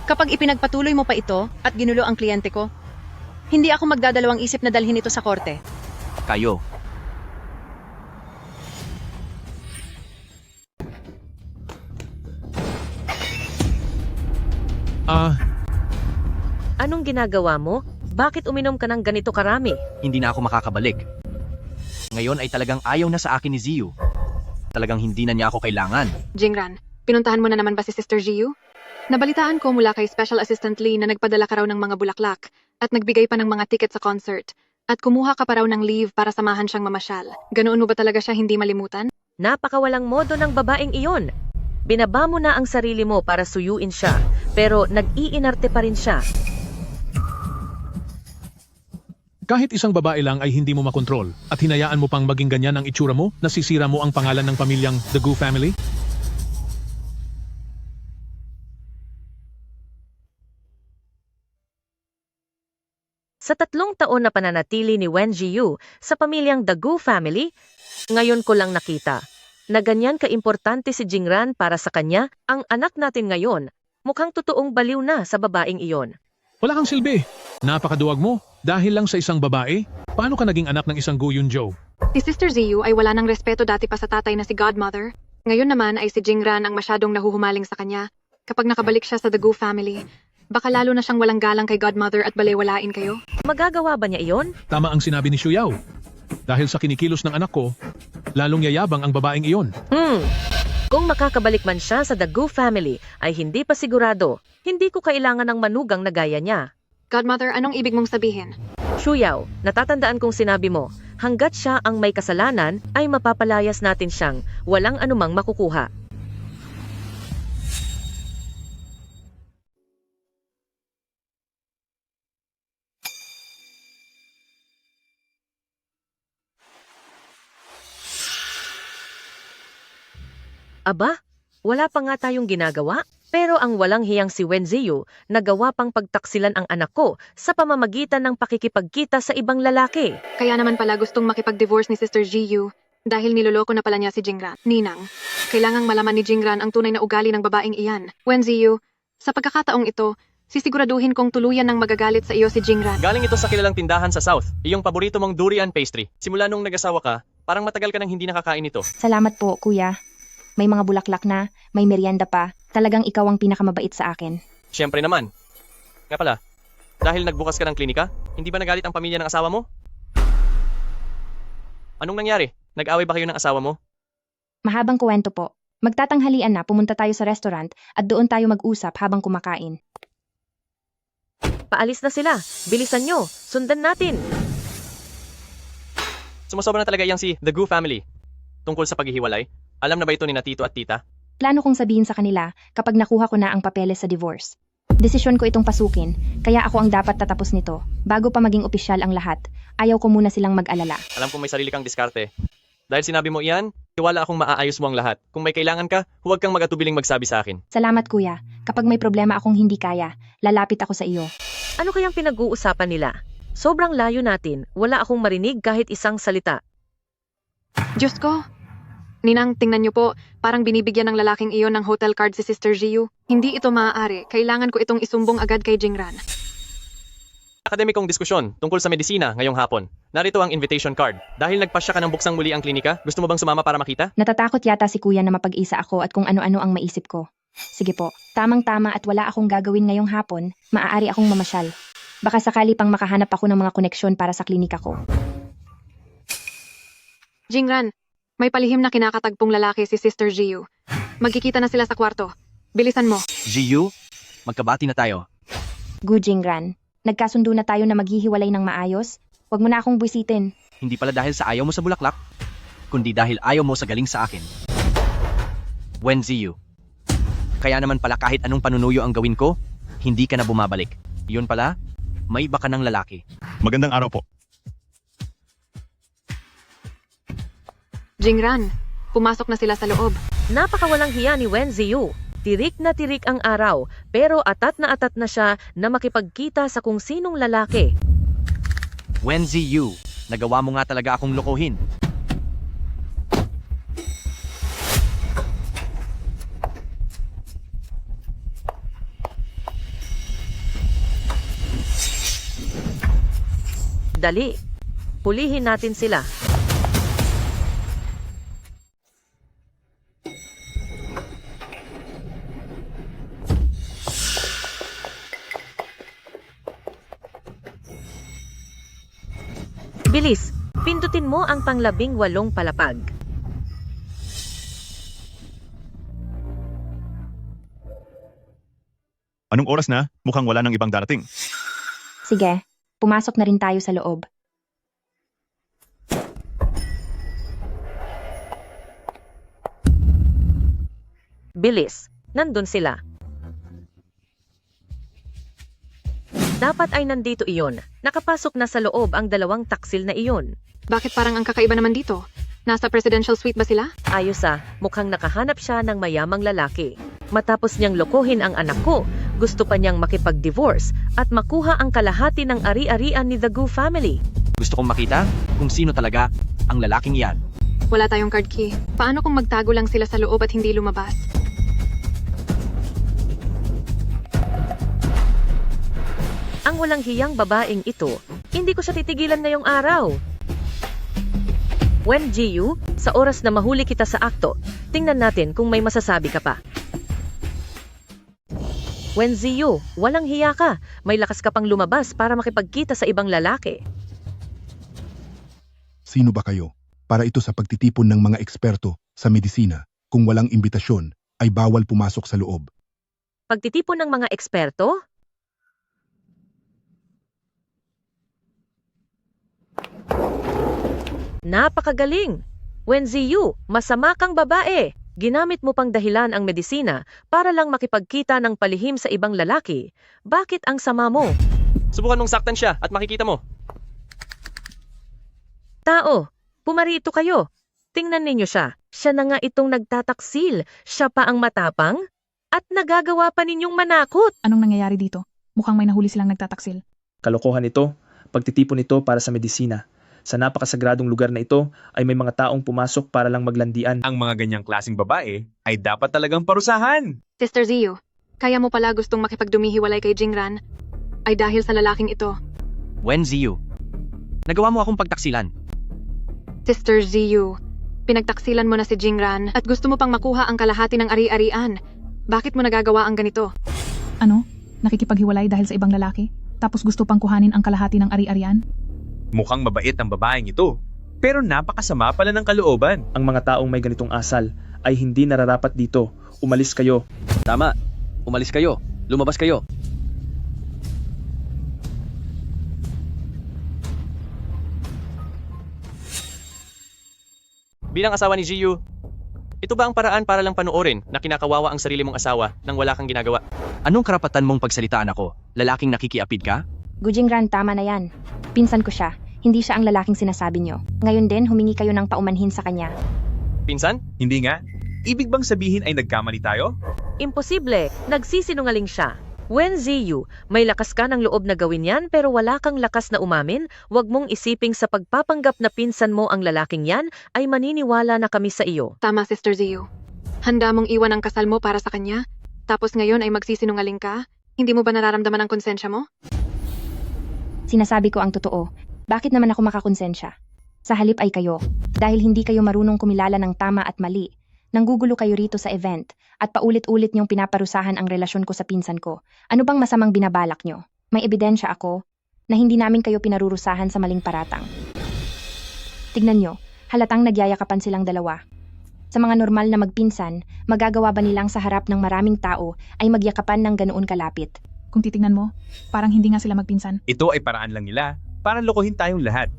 kapag ipinagpatuloy mo pa ito at ginulo ang kliyente ko, hindi ako magdadalawang isip na dalhin ito sa korte. Kayo. Anong ginagawa mo? Bakit uminom ka ng ganito karami? Hindi na ako makakabalik. Ngayon ay talagang ayaw na sa akin ni Ziyu. Talagang hindi na niya ako kailangan. Jingran, pinuntahan mo na naman ba si Sister Ziyu? Nabalitaan ko mula kay Special Assistant Lee na nagpadala ka raw ng mga bulaklak at nagbigay pa ng mga ticket sa concert at kumuha ka pa raw ng leave para samahan siyang mamasyal. Ganoon mo ba talaga siya hindi malimutan? Napakawalang modo ng babaeng iyon. Binaba mo na ang sarili mo para suyuin siya, pero nag-iinarte pa rin siya. Kahit isang babae lang ay hindi mo makontrol at hinayaan mo pang maging ganyan ang itsura mo, nasisira mo ang pangalan ng pamilyang The Gu family? Sa 3 taon na pananatili ni Wen Ziyu sa pamilyang The Gu family, ngayon ko lang nakita na ganyan kaimportante si Jingran para sa kanya, ang anak natin ngayon, mukhang totoong baliw na sa babaeng iyon. Wala kang silbi. Napakaduwag mo. Dahil lang sa isang babae, paano ka naging anak ng isang Gu Yunjo? Si Sister Ziyu ay wala ng respeto dati pa sa tatay na si Godmother. Ngayon naman ay si Jingran ang masyadong nahuhumaling sa kanya. Kapag nakabalik siya sa The Gu family, baka lalo na siyang walang galang kay Godmother at balewalain kayo. Magagawa ba niya iyon? Tama ang sinabi ni Shuyaw. Dahil sa kinikilos ng anak ko, lalong yayabang ang babaeng iyon. Kung makakabalik man siya sa The Gu family ay hindi pa sigurado, hindi ko kailangan ng manugang na gaya niya. Godmother, anong ibig mong sabihin? Shuyao, natatandaan kong sinabi mo, hanggat siya ang may kasalanan, ay mapapalayas natin siyang walang anumang makukuha. Aba, wala pa nga tayong ginagawa, pero ang walang hiyang si Wen Ziyu, nagawa pang pagtaksilan ang anak ko sa pamamagitan ng pakikipagkita sa ibang lalaki. Kaya naman pala gustong makipag-divorce ni Sister Jiyu dahil niloloko na pala niya si Jingran. Ninang, kailangang malaman ni Jingran ang tunay na ugali ng babaeng iyan. Wen Ziyu, sa pagkakataong ito, sisiguraduhin kong tuluyan ng magagalit sa iyo si Jingran. Galing ito sa kilalang tindahan sa South, iyong paborito mong durian pastry. Simula nung nag-asawa ka, parang matagal ka nang hindi nakakain ito. Salamat po, kuya. May mga bulaklak na, may merienda pa. Talagang ikaw ang pinakamabait sa akin. Siyempre naman. Nga pala, dahil nagbukas ka ng klinika, hindi ba nagalit ang pamilya ng asawa mo? Anong nangyari? Nag-away ba kayo ng asawa mo? Mahabang kwento po. Magtatanghalian na, pumunta tayo sa restaurant at doon tayo mag-usap habang kumakain. Paalis na sila. Bilisan nyo. Sundan natin. Sumusobra na talaga iyang si The Gu family. Tungkol sa paghihiwalay, alam na ba ito ni na tito at tita? Plano kong sabihin sa kanila kapag nakuha ko na ang papeles sa divorce. Desisyon ko itong pasukin, kaya ako ang dapat tatapos nito. Bago pa maging opisyal ang lahat, ayaw ko muna silang mag-alala. Alam kong may sarili kang diskarte. Dahil sinabi mo iyan, tiwala akong maaayos mo ang lahat. Kung may kailangan ka, huwag kang mag-atubiling magsabi sa akin. Salamat kuya. Kapag may problema akong hindi kaya, lalapit ako sa iyo. Ano kayang pinag-uusapan nila? Sobrang layo natin. Wala akong marinig kahit isang salita. Diyos ko! Ninang, tingnan niyo po, parang binibigyan ng lalaking iyon ng hotel card si Sister Jiyu. Hindi ito maaari. Kailangan ko itong isumbong agad kay Jingran. Akademikong diskusyon tungkol sa medisina ngayong hapon. Narito ang invitation card. Dahil nagpasya ka ng buksang muli ang klinika, gusto mo bang sumama para makita? Natatakot yata si kuya na mapag-isa ako at kung ano-ano ang maisip ko. Sige po, tamang-tama at wala akong gagawin ngayong hapon, maaari akong mamasyal. Baka sakali pang makahanap ako ng mga koneksyon para sa klinika ko. Jingran, may palihim na kinakatagpong lalaki si Sister Jiyu. Magkikita na sila sa kwarto. Bilisan mo. Jiyu, magkabati na tayo. Gu Jingran, nagkasundo na tayo na maghihiwalay ng maayos. Huwag mo na akong buwisitin. Hindi pala dahil sa ayaw mo sa bulaklak, kundi dahil ayaw mo sa galing sa akin. Wen Ziyu. Kaya naman pala kahit anong panunuyo ang gawin ko, hindi ka na bumabalik. Yun pala, may iba ka ng lalaki. Magandang araw po. Jingran, pumasok na sila sa loob. Napakawalang hiya ni Wen Ziyu. Tirik na tirik ang araw, pero atat na siya na makipagkita sa kung sinong lalaki. Wen Ziyu, nagawa mo nga talaga akong lokohin. Dali, pulihin natin sila. Bilis, pindutin mo ang pang-18 palapag. Anong oras na? Mukhang wala nang ibang darating. Sige, pumasok na rin tayo sa loob. Bilis, nandun sila. Dapat ay nandito iyon. Nakapasok na sa loob ang 2 taksil na iyon. Bakit parang ang kakaiba naman dito? Nasa presidential suite ba sila? Ayos mukhang nakahanap siya ng mayamang lalaki. Matapos niyang lokohin ang anak ko, gusto pa niyang makipag-divorce at makuha ang kalahati ng ari-arian ni The Gu family. Gusto kong makita kung sino talaga ang lalaking iyan. Wala tayong card key. Paano kung magtago lang sila sa loob at hindi lumabas? Ang walang hiyang babaeng ito, hindi ko siya titigilan ngayong araw. Wen Jiyu, sa oras na mahuli kita sa akto, tingnan natin kung may masasabi ka pa. Wen Ziyu, walang hiya ka. May lakas ka pang lumabas para makipagkita sa ibang lalaki. Sino ba kayo? Para ito sa pagtitipon ng mga eksperto sa medisina. Kung walang imbitasyon, ay bawal pumasok sa loob. Pagtitipon ng mga eksperto? Napakagaling! Wen Ziyu, masama kang babae. Ginamit mo pang dahilan ang medisina para lang makipagkita ng palihim sa ibang lalaki. Bakit ang sama mo? Subukan mong saktan siya at makikita mo. Tao, pumarito kayo. Tingnan ninyo siya. Siya na nga itong nagtataksil. Siya pa ang matapang? At nagagawa pa ninyong manakot. Anong nangyayari dito? Mukhang may nahuli silang nagtataksil. Kalokohan ito, pagtitipon ito para sa medisina. Sa napakasagradong lugar na ito ay may mga taong pumasok para lang maglandian. Ang mga ganyang klaseng babae ay dapat talagang parusahan. Sister Ziyu, kaya mo pala gustong makipagdumihiwalay kay Jingran ay dahil sa lalaking ito. Wen Ziyu, nagawa mo akong pagtaksilan. Sister Ziyu, pinagtaksilan mo na si Jingran at gusto mo pang makuha ang kalahati ng ari-arian. Bakit mo nagagawa ang ganito? Ano? Nakikipaghiwalay dahil sa ibang lalaki? Tapos gusto pang kuhanin ang kalahati ng ari-arian? Mukhang mabait ang babaeng ito, pero napakasama pala ng kalooban. Ang mga taong may ganitong asal ay hindi nararapat dito. Umalis kayo. Tama. Umalis kayo. Lumabas kayo. Bilang asawa ni Ziyu, ito ba ang paraan para lang panoorin na kinakawawa ang sarili mong asawa nang wala kang ginagawa? Anong karapatan mong pagsalitaan ako? Lalaking nakikiapid ka? Gu Jingran, tama na yan. Pinsan ko siya. Hindi siya ang lalaking sinasabi nyo. Ngayon din, humingi kayo ng paumanhin sa kanya. Pinsan? Hindi nga. Ibig bang sabihin ay nagkamali tayo? Imposible. Nagsisinungaling siya. Wen Ziyu, may lakas ka ng loob na gawin yan pero wala kang lakas na umamin. Huwag mong isiping sa pagpapanggap na pinsan mo ang lalaking yan ay maniniwala na kami sa iyo. Tama, Sister Ziyu. Handa mong iwan ang kasal mo para sa kanya? Tapos ngayon ay magsisinungaling ka? Hindi mo ba nararamdaman ang konsensya mo? Sinasabi ko ang totoo. Bakit naman ako makakonsensya? Sa halip ay kayo. Dahil hindi kayo marunong kumilala ng tama at mali. Nanggugulo kayo rito sa event at paulit-ulit niyong pinaparusahan ang relasyon ko sa pinsan ko. Ano bang masamang binabalak niyo? May ebidensya ako na hindi namin kayo pinarurusahan sa maling paratang. Tignan niyo, halatang nagyayakapan silang dalawa. Sa mga normal na magpinsan, magagawa ba nilang sa harap ng maraming tao ay magyakapan ng ganoon kalapit? Kung titingnan mo, parang hindi nga sila magpinsan. Ito ay paraan lang nila para lokohin tayong lahat.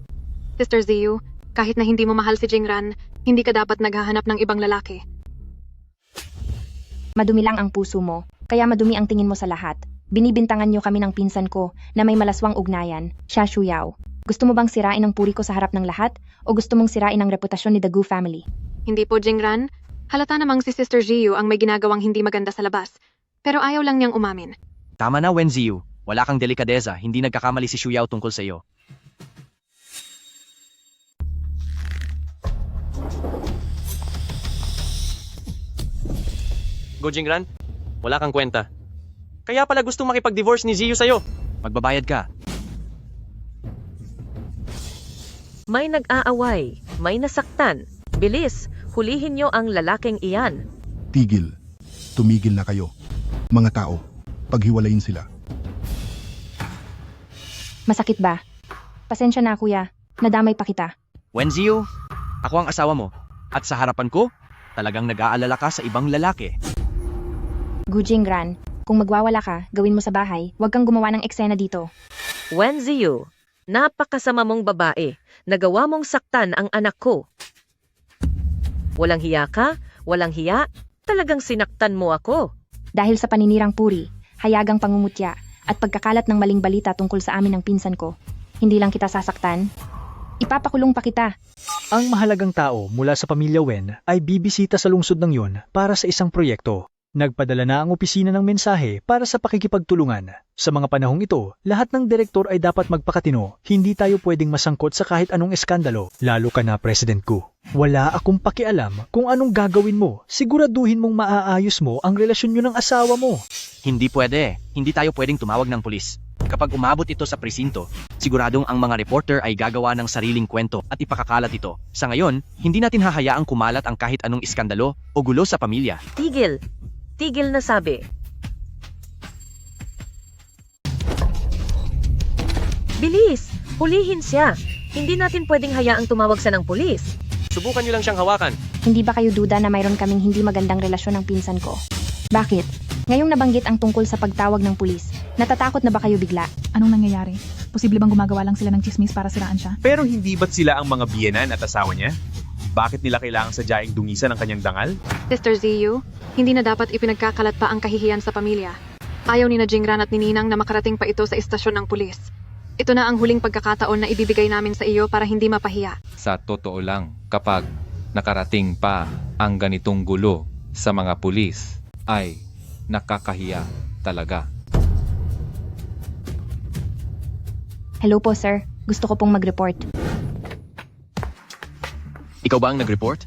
Sister Ziyu, kahit na hindi mo mahal si Jingran, hindi ka dapat naghahanap ng ibang lalaki. Madumi lang ang puso mo, kaya madumi ang tingin mo sa lahat. Binibintangan niyo kami ng pinsan ko na may malaswang ugnayan, siya Shuyao. Gusto mo bang sirain ang puri ko sa harap ng lahat o gusto mong sirain ang reputasyon ni the Gu family? Hindi po, Jingran. Halata namang si Sister Ziyu ang may ginagawang hindi maganda sa labas, pero ayaw lang niyang umamin. Tama na, Wen Ziyu. Wala kang delikadeza, hindi nagkakamali si Shuyao tungkol sa iyo. Go Jingran, wala kang kwenta. Kaya pala gustong makipag-divorce ni Ziyu sa'yo. Magbabayad ka. May nag-aaway, may nasaktan. Bilis, hulihin niyo ang lalaking iyan. Tigil. Tumigil na kayo. Mga tao, paghiwalayin sila. Masakit ba? Pasensya na kuya, nadamay pa kita. Wen Ziyu, ako ang asawa mo. At sa harapan ko, talagang nag-aalala ka sa ibang lalaki. Gu Jingran, kung magwawala ka, gawin mo sa bahay, huwag kang gumawa ng eksena dito. Wen Ziyu, napakasama mong babae. Nagawa mong saktan ang anak ko. Walang hiya ka? Walang hiya? Talagang sinaktan mo ako. Dahil sa paninirang puri, hayagang pangungutya, at pagkakalat ng maling balita tungkol sa amin ng pinsan ko, hindi lang kita sasaktan, ipapakulong pa kita. Ang mahalagang tao mula sa pamilya Wen ay bibisita sa lungsod ng yon para sa isang proyekto. Nagpadala na ang opisina ng mensahe para sa pakikipagtulungan. Sa mga panahong ito, lahat ng direktor ay dapat magpakatino. Hindi tayo pwedeng masangkot sa kahit anong eskandalo, lalo ka na President Gu. Wala akong pakialam kung anong gagawin mo. Siguraduhin mong maaayos mo ang relasyon nyo ng asawa mo. Hindi pwede. Hindi tayo pwedeng tumawag ng pulis. Kapag umabot ito sa presinto, siguradong ang mga reporter ay gagawa ng sariling kwento at ipakakalat ito. Sa ngayon, hindi natin hahayaang kumalat ang kahit anong iskandalo o gulo sa pamilya. Tigil. Tigil na sabi. Bilis! Hulihin siya! Hindi natin pwedeng hayaang tumawag siya ng pulis. Subukan niyo lang siyang hawakan. Hindi ba kayo duda na mayroon kaming hindi magandang relasyon ng pinsan ko? Bakit? Ngayong nabanggit ang tungkol sa pagtawag ng pulis, Natatakot na ba kayo bigla? Anong nangyayari? Posible bang gumagawa lang sila ng chismis para siraan siya? Pero hindi ba't sila ang mga biyenan at asawa niya? Bakit nila kailangang sadyaing dungisan ang kanyang dangal? Sister Ziyu, hindi na dapat ipinagkakalat pa ang kahihiyan sa pamilya. Ayaw ni na Jingran at ni Ninang na makarating pa ito sa istasyon ng pulis. Ito na ang huling pagkakataon na ibibigay namin sa iyo para hindi mapahiya. Sa totoo lang, kapag nakarating pa ang ganitong gulo sa mga pulis, ay nakakahiya talaga. Hello po, sir. Gusto ko pong mag-report. Ikaw ba ang nag-report?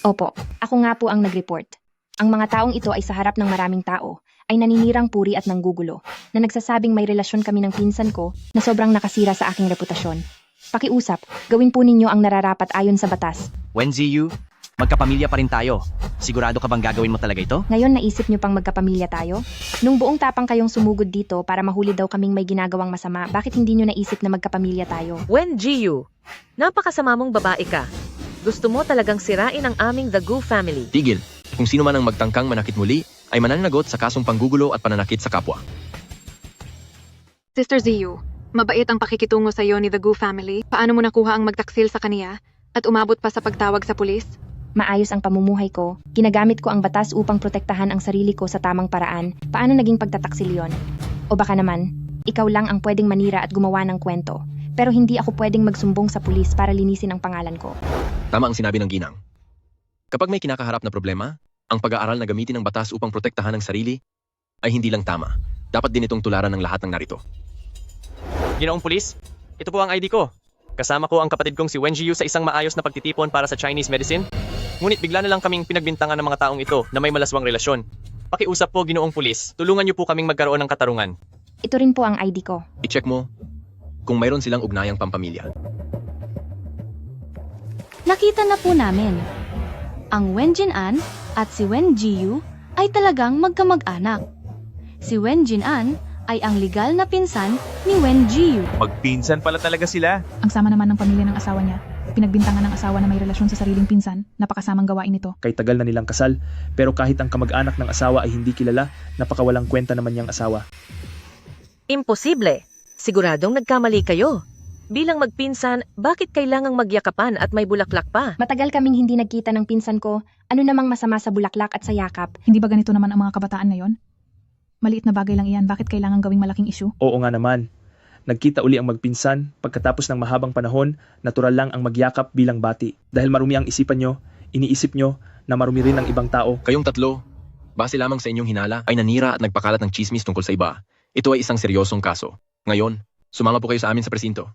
Opo, ako nga po ang nag-report. Ang mga taong ito ay sa harap ng maraming tao, ay naninirang puri at nanggugulo, na nagsasabing may relasyon kami ng pinsan ko na sobrang nakasira sa aking reputasyon. Pakiusap, gawin po ninyo ang nararapat ayon sa batas. Wen Ziyu, magkapamilya pa rin tayo. Sigurado ka bang gagawin mo talaga ito? Ngayon naisip nyo pang magkapamilya tayo? Nung buong tapang kayong sumugod dito para mahuli daw kaming may ginagawang masama, bakit hindi nyo naisip na magkapamilya tayo? Wen Jiyu, napakasama mong babae ka. Gusto mo talagang sirain ang aming The Gu family. Tigil. Kung sino man ang magtangkang manakit muli, ay mananagot sa kasong panggugulo at pananakit sa kapwa. Sister Ziyu, mabait ang pakikitungo sa iyo ni The Gu family. Paano mo nakuha ang magtaksil sa kaniya at umabot pa sa pagtawag sa pulis? Maayos ang pamumuhay ko, ginagamit ko ang batas upang protektahan ang sarili ko sa tamang paraan. Paano naging pagtataksil yon? O baka naman, ikaw lang ang pwedeng manira at gumawa ng kwento, pero hindi ako pwedeng magsumbong sa pulis para linisin ang pangalan ko. Tama ang sinabi ng ginang. Kapag may kinakaharap na problema, ang pag-aaral na gamitin ang batas upang protektahan ang sarili ay hindi lang tama. Dapat din itong tularan ng lahat ng narito. Ginoong pulis, ito po ang ID ko. Kasama ko ang kapatid kong si Wen Jiyu sa isang maayos na pagtitipon para sa Chinese medicine. Ngunit bigla na lang kaming pinagbintangan ng mga taong ito na may malaswang relasyon. Pakiusap po, Ginoong Pulis. Tulungan niyo po kaming magkaroon ng katarungan. Ito rin po ang ID ko. I-check mo kung mayroon silang ugnayang pampamilya. Nakita na po namin. Ang Wen Jin-an at si Wen Jiyu ay talagang magkamag-anak. Si Wen Jin-an ay ang legal na pinsan ni Wen Jiyu. Magpinsan pala talaga sila. Ang sama naman ng pamilya ng asawa niya. Pinagbintangan ng asawa na may relasyon sa sariling pinsan, napakasamang gawain ito. Kay tagal na nilang kasal, pero kahit ang kamag-anak ng asawa ay hindi kilala, napakawalang kwenta naman niyang asawa. Imposible. Siguradong nagkamali kayo. Bilang magpinsan, bakit kailangang magyakapan at may bulaklak pa? Matagal kaming hindi nagkita ng pinsan ko. Ano namang masama sa bulaklak at sa yakap? Hindi ba ganito naman ang mga kabataan ngayon? Maliit na bagay lang iyan, bakit kailangang gawing malaking issue? Oo nga naman. Nagkita uli ang magpinsan, pagkatapos ng mahabang panahon, natural lang ang magyakap bilang bati. Dahil marumi ang isipan nyo, iniisip nyo na marumi rin ang ibang tao. Kayong tatlo, base lamang sa inyong hinala, ay nanira at nagpakalat ng chismis tungkol sa iba. Ito ay isang seryosong kaso. Ngayon, sumama po kayo sa amin sa presinto.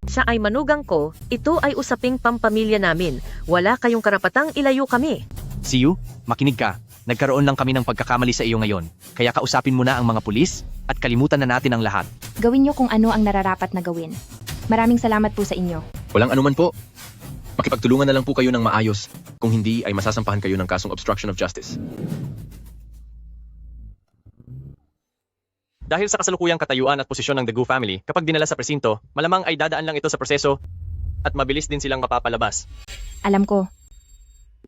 Siya ay manugang ko, ito ay usaping pampamilya namin. Wala kayong karapatang ilayo kami. Ziyu, makinig ka. Nagkaroon lang kami ng pagkakamali sa iyo ngayon. Kaya kausapin mo na ang mga pulis at kalimutan na natin ang lahat. Gawin nyo kung ano ang nararapat na gawin. Maraming salamat po sa inyo. Walang anuman po. Makipagtulungan na lang po kayo ng maayos. Kung hindi, ay masasampahan kayo ng kasong obstruction of justice. Dahil sa kasalukuyang katayuan at posisyon ng The Gu family, kapag dinala sa presinto, malamang ay dadaan lang ito sa proseso at mabilis din silang mapapalabas. Alam ko.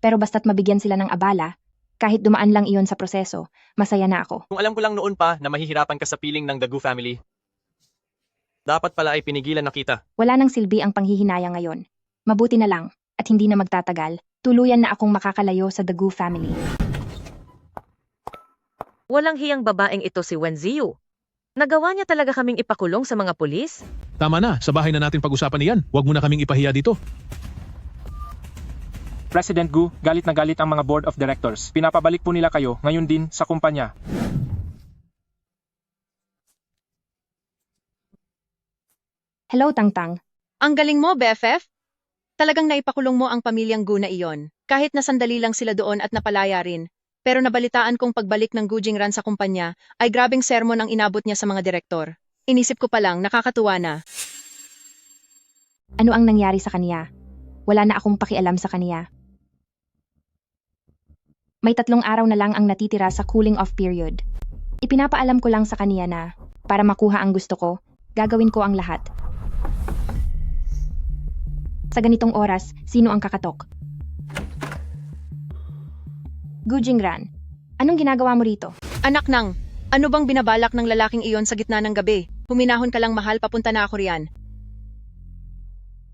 Pero basta't mabigyan sila ng abala, kahit dumaan lang iyon sa proseso, masaya na ako. Kung alam ko lang noon pa na mahihirapan ka sa piling ng The Gu family, dapat pala ay pinigilan na kita. Wala nang silbi ang panghihinaya ngayon. Mabuti na lang, at hindi na magtatagal, tuluyan na akong makakalayo sa The Gu family. Walang hiyang babaeng ito si Wen Ziyu. Nagawa niya talaga kaming ipakulong sa mga pulis? Tama na, sa bahay na natin pag-usapan iyan. Huwag mo na kaming ipahiya dito. President Gu, galit na galit ang mga board of directors. Pinapabalik po nila kayo ngayon din sa kumpanya. Hello, Tangtang. Ang galing mo, BFF. Talagang naipakulong mo ang pamilyang Gu na iyon. Kahit na sandali lang sila doon at napalaya rin. Pero nabalitaan kong pagbalik ng Gu Jingran sa kumpanya ay grabing sermon ang inabot niya sa mga direktor. Inisip ko pa lang, nakakatuwa na. Ano ang nangyari sa kaniya? Wala na akong pakialam sa kaniya. May 3 araw na lang ang natitira sa cooling off period. Ipinapaalam ko lang sa kaniya na, para makuha ang gusto ko, gagawin ko ang lahat. Sa ganitong oras, sino ang kakatok? Gu Jingran, anong ginagawa mo rito? Anak nang, ano bang binabalak ng lalaking iyon sa gitna ng gabi? Huminahon ka lang mahal, papunta na ako riyan.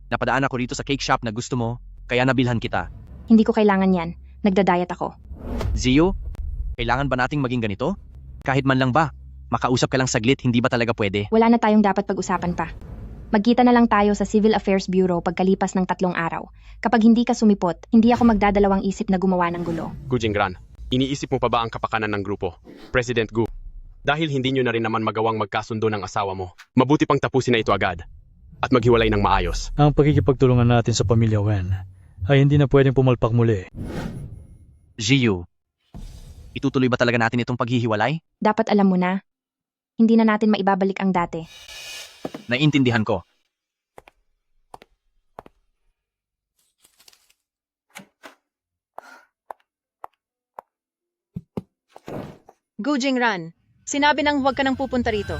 Napadaan ako rito sa cake shop na gusto mo, kaya nabilhan kita. Hindi ko kailangan yan. Nagda-diet ako. Zio, kailangan ba nating maging ganito? Kahit man lang ba? Makausap ka lang saglit, hindi ba talaga pwede? Wala na tayong dapat pag-usapan pa. Magkita na lang tayo sa Civil Affairs Bureau pagkalipas ng 3 araw. Kapag hindi ka sumipot, hindi ako magdadalawang isip na gumawa ng gulo. Gu Jingran, iniisip mo pa ba ang kapakanan ng grupo? President Gu, dahil hindi nyo na rin naman magawang magkasundo ng asawa mo, mabuti pang tapusin na ito agad at maghiwalay ng maayos. Ang pagkikipagtulungan natin sa pamilya Wen ay hindi na pwedeng pumalpak muli. Ziyu, itutuloy ba talaga natin itong paghihiwalay? Dapat alam mo na, hindi na natin maibabalik ang dati. Naiintindihan ko. Gu Jingran, sinabi nang huwag ka nang pupunta rito.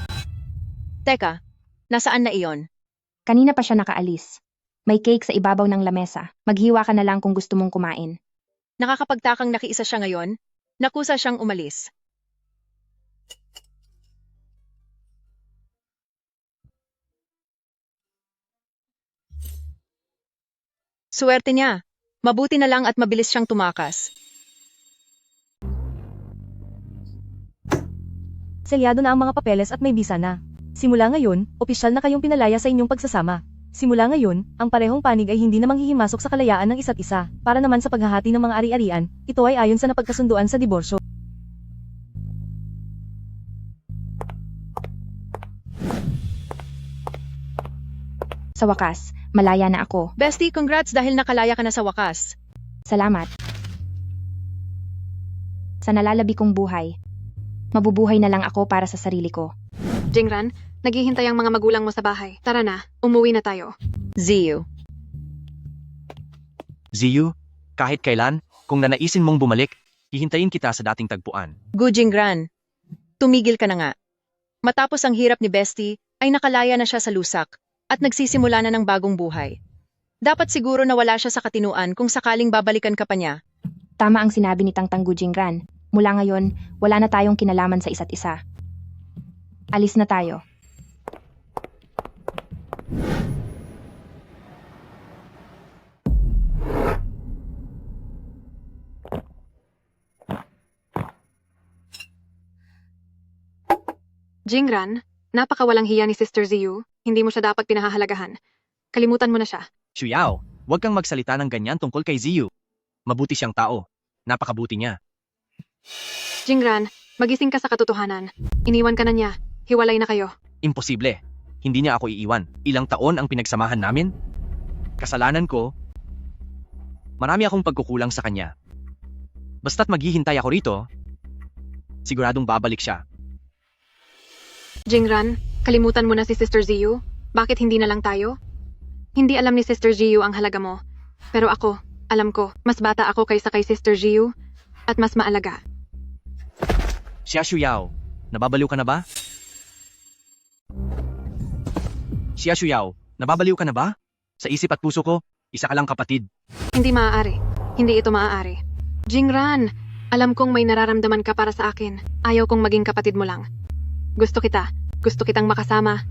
Teka, nasaan na iyon? Kanina pa siya nakaalis. May cake sa ibabaw ng lamesa. Maghiwa ka na lang kung gusto mong kumain. Nakakapagtakang nakiisa siya ngayon? Nakusa siyang umalis. Swerte niya. Mabuti na lang at mabilis siyang tumakas. Selyado na ang mga papeles at may bisa na. Simula ngayon, opisyal na kayong pinalaya sa inyong pagsasama. Simula ngayon, ang parehong panig ay hindi na manghihimasok sa kalayaan ng isa't isa. Para naman sa paghahati ng mga ari-arian, ito ay ayon sa napagkasunduan sa diborsyo. Sa wakas, malaya na ako. Bestie, congrats dahil nakalaya ka na sa wakas. Salamat. Sa nalalabi kong buhay, mabubuhay na lang ako para sa sarili ko. Jingran, naghihintay ang mga magulang mo sa bahay. Tara na, umuwi na tayo. Ziyu. Ziyu, kahit kailan, kung nanaisin mong bumalik, hihintayin kita sa dating tagpuan. Gu Jingran, tumigil ka na nga. Matapos ang hirap ni Bestie, ay nakalaya na siya sa lusak at nagsisimula na ng bagong buhay. Dapat siguro na wala siya sa katinuan kung sakaling babalikan ka pa niya. Tama ang sinabi ni Tangtang Gu Jingran. Mula ngayon, wala na tayong kinalaman sa isa't isa. Alis na tayo. Jingran, napakawalang hiya ni Sister Ziyu. Hindi mo siya dapat pinahahalagahan. Kalimutan mo na siya. Shuyao, huwag kang magsalita ng ganyan tungkol kay Ziyu. Mabuti siyang tao. Napakabuti niya. Jingran, magising ka sa katotohanan. Iniwan ka na niya. Hiwalay na kayo. Imposible. Hindi niya ako iiwan. Ilang taon ang pinagsamahan namin. Kasalanan ko. Marami akong pagkukulang sa kanya. Basta't maghihintay ako rito, siguradong babalik siya. Jingran, kalimutan mo na si Sister Ziyu. Bakit hindi na lang tayo? Hindi alam ni Sister Ziyu ang halaga mo. Pero ako, alam ko, mas bata ako kaysa kay Sister Ziyu at mas maalaga. Xia Shuyao, nababaliw ka na ba? Xia Shuyao, nababaliw ka na ba? Sa isip at puso ko, isa ka lang kapatid. Hindi maaari. Hindi ito maaari. Jingran, alam kong may nararamdaman ka para sa akin. Ayaw kong maging kapatid mo lang. Gusto kita. Gusto kitang makasama.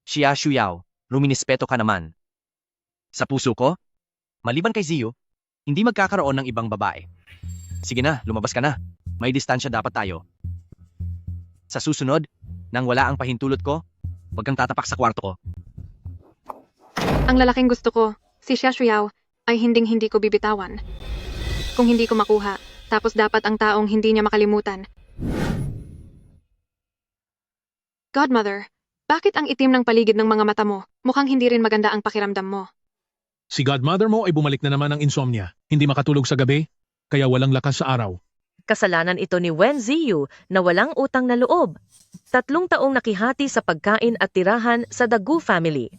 Xia Shuyao, ruminispeto ka naman. Sa puso ko, maliban kay Ziyu, hindi magkakaroon ng ibang babae. Sige na, lumabas ka na. May distansya dapat tayo. Sa susunod, nang wala ang pahintulot ko, huwag kang tatapak sa kwarto ko. Ang lalaking gusto ko, si Xia Shuyao, ay hinding-hindi ko bibitawan. Kung hindi ko makuha, tapos dapat ang taong hindi niya makalimutan. Godmother, bakit ang itim ng paligid ng mga mata mo? Mukhang hindi rin maganda ang pakiramdam mo. Si godmother mo ay bumalik na naman ng insomnia. Hindi makatulog sa gabi, kaya walang lakas sa araw. Kasalanan ito ni Wen Ziyu na walang utang na loob. 3 taong nakihati sa pagkain at tirahan sa The Gu family.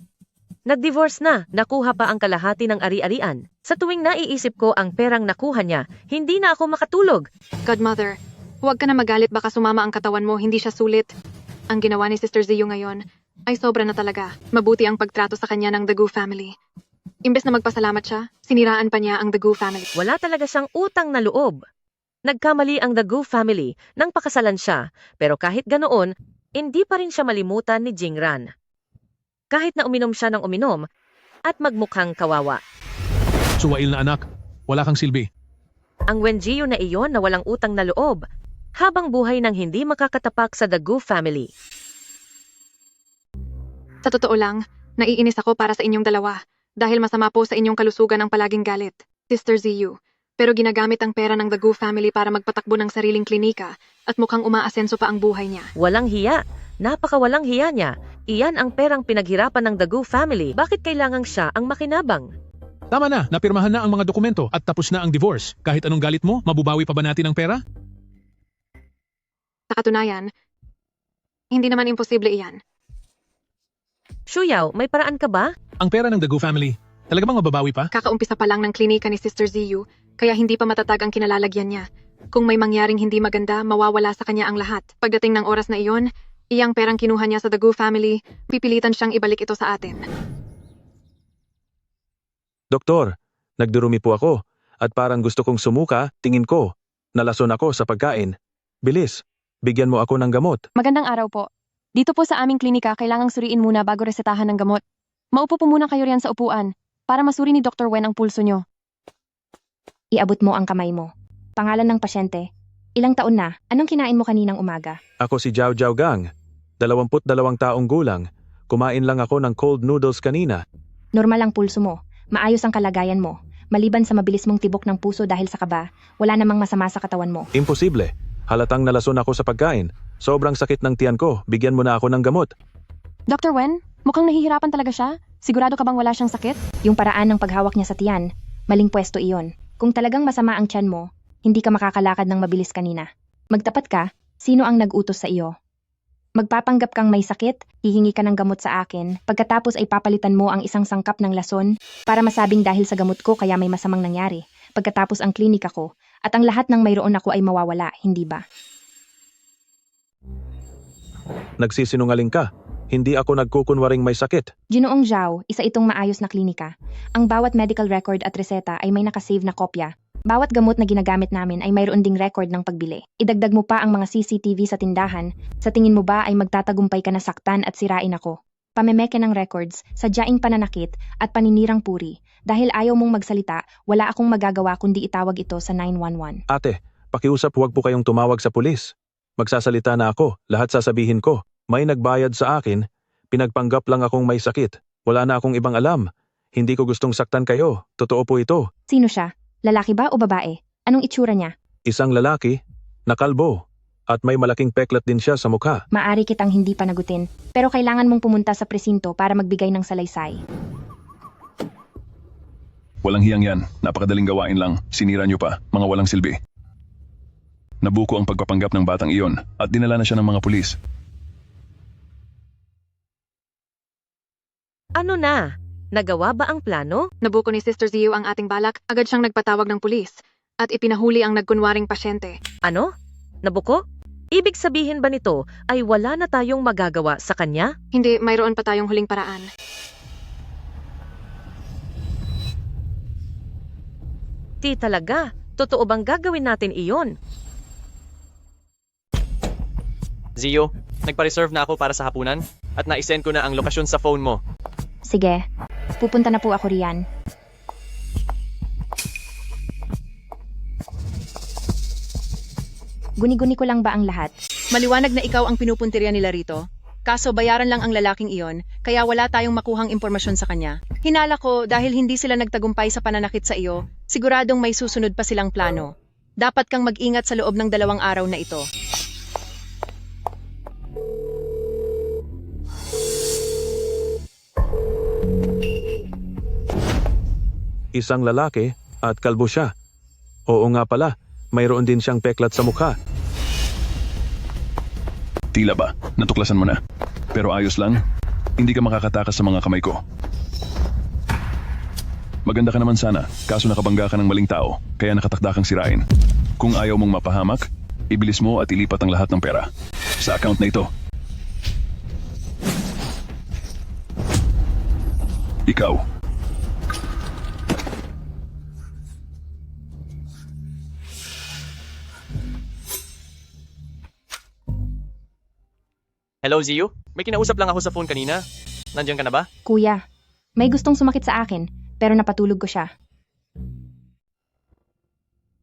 Nag-divorce na, nakuha pa ang kalahati ng ari-arian. Sa tuwing naiisip ko ang perang nakuha niya, hindi na ako makatulog. Godmother, huwag ka na magalit, baka sumama ang katawan mo, hindi siya sulit. Ang ginawa ni Sister Ziyu ngayon Ay sobra na talaga. Mabuti ang pagtrato sa kanya ng The Gu family. Imbes na magpasalamat siya, siniraan pa niya ang The Gu family. Wala talaga siyang utang na loob. Nagkamali ang The Gu family nang pakasalan siya, pero kahit ganoon, hindi pa rin siya malimutan ni Jingran. Kahit na uminom siya ng uminom at magmukhang kawawa. Suwail na anak, wala kang silbi. Ang Wenjiu na iyon na walang utang na loob, habang buhay nang hindi makakatapak sa The Gu family. Sa totoo lang, naiinis ako para sa inyong dalawa dahil masama po sa inyong kalusugan ang palaging galit, Sister Ziyu. Pero ginagamit ang pera ng The Gu family para magpatakbo ng sariling klinika at mukhang umaasenso pa ang buhay niya. Walang hiya. Napakawalang hiya niya. Iyan ang perang pinaghirapan ng The Gu family. Bakit kailangang siya ang makinabang? Tama na, napirmahan na ang mga dokumento at tapos na ang divorce. Kahit anong galit mo, mabubawi pa ba natin ang pera? Sa katunayan, hindi naman imposible iyan. Shuyao, may paraan ka ba? Ang pera ng The Gu family, talaga bang mababawi pa? Kakaumpisa pa lang ng klinika ni Sister Ziyu, kaya hindi pa matatag ang kinalalagyan niya. Kung may mangyaring hindi maganda, mawawala sa kanya ang lahat. Pagdating ng oras na iyon, iyang perang kinuha niya sa The Gu family, pipilitan siyang ibalik ito sa atin. Doktor, nagdurumi po ako at parang gusto kong sumuka, tingin ko. Nalason ako sa pagkain. Bilis, bigyan mo ako ng gamot. Magandang araw po. Dito po sa aming klinika, kailangang suriin muna bago resetahan ng gamot. Maupo po muna kayo riyan sa upuan para masuri ni Dr. Wen ang pulso nyo. Iabot mo ang kamay mo. Pangalan ng pasyente. Ilang taon na? Anong kinain mo kaninang umaga? Ako si Jiao Jiao Gang, 22 taong gulang. Kumain lang ako ng cold noodles kanina. Normal ang pulso mo. Maayos ang kalagayan mo. Maliban sa mabilis mong tibok ng puso dahil sa kaba, wala namang masama sa katawan mo. Imposible. Halatang nalason ako sa pagkain. Sobrang sakit ng tiyan ko. Bigyan mo na ako ng gamot. Dr. Wen, mukhang nahihirapan talaga siya. Sigurado ka bang wala siyang sakit? Yung paraan ng paghawak niya sa tiyan, maling pwesto iyon. Kung talagang masama ang tiyan mo, hindi ka makakalakad ng mabilis kanina. Magtapat ka, sino ang nag-utos sa iyo? Magpapanggap kang may sakit, hihingi ka ng gamot sa akin, pagkatapos ay papalitan mo ang isang sangkap ng lason para masabing dahil sa gamot ko kaya may masamang nangyari. Pagkatapos ang klinika ko, at ang lahat ng mayroon ako ay mawawala, hindi ba? Nagsisinungaling ka. Hindi ako nagkukunwaring may sakit. Ginoong Zhao, isa itong maayos na klinika. Ang bawat medical record at reseta ay may nakasave na kopya. Bawat gamot na ginagamit namin ay mayroon ding record ng pagbili. Idagdag mo pa ang mga CCTV sa tindahan. Sa tingin mo ba ay magtatagumpay ka na saktan at sirain ako? Pamemeke ng records, sadyaing pananakit at paninirang puri. Dahil ayaw mong magsalita, wala akong magagawa kundi itawag ito sa 911. Ate, pakiusap huwag po kayong tumawag sa pulis. Magsasalita na ako, lahat sasabihin ko. May nagbayad sa akin, pinagpanggap lang akong may sakit. Wala na akong ibang alam. Hindi ko gustong saktan kayo. Totoo po ito. Sino siya? Lalaki ba o babae? Anong itsura niya? Isang lalaki, nakalbo, at may malaking peklat din siya sa mukha. Maari kitang hindi panagutin, pero kailangan mong pumunta sa presinto para magbigay ng salaysay. Walang hiyang yan. Napakadaling gawain lang. Sinira niyo pa. Mga walang silbi. Nabuko ang pagpapanggap ng batang iyon at dinala na siya ng mga pulis. Ano na? Nagawa ba ang plano? Nabuko ni Sister Ziyu ang ating balak, agad siyang nagpatawag ng pulis at ipinahuli ang nagkunwaring pasyente. Ano? Nabuko? Ibig sabihin ba nito ay wala na tayong magagawa sa kanya? Hindi, mayroon pa tayong huling paraan. Di talaga. Totoo bang gagawin natin iyon? Zio, nagpa-reserve na ako para sa hapunan at na-send ko na ang lokasyon sa phone mo. Sige, pupunta na po ako riyan. Guni-guni ko lang ba ang lahat? Maliwanag na ikaw ang pinupuntirya nila rito. Kaso bayaran lang ang lalaking iyon, kaya wala tayong makuhang impormasyon sa kanya. Hinala ko dahil hindi sila nagtagumpay sa pananakit sa iyo, siguradong may susunod pa silang plano. Dapat kang mag-ingat sa loob ng 2 araw na ito. Isang lalaki at kalbo siya. Oo nga pala, mayroon din siyang peklat sa mukha. Tila ba? Natuklasan mo na. Pero ayos lang. Hindi ka makakatakas sa mga kamay ko. Maganda ka naman sana, kaso nakabangga ka ng maling tao, kaya nakatakda kang sirain. Kung ayaw mong mapahamak, ibilis mo at ilipat ang lahat ng pera. Sa account na ito. ikaw. Hello, Ziyu? May kinausap lang ako sa phone kanina. Nandiyan ka na ba? Kuya, may gustong sumakit sa akin, pero napatulog ko siya.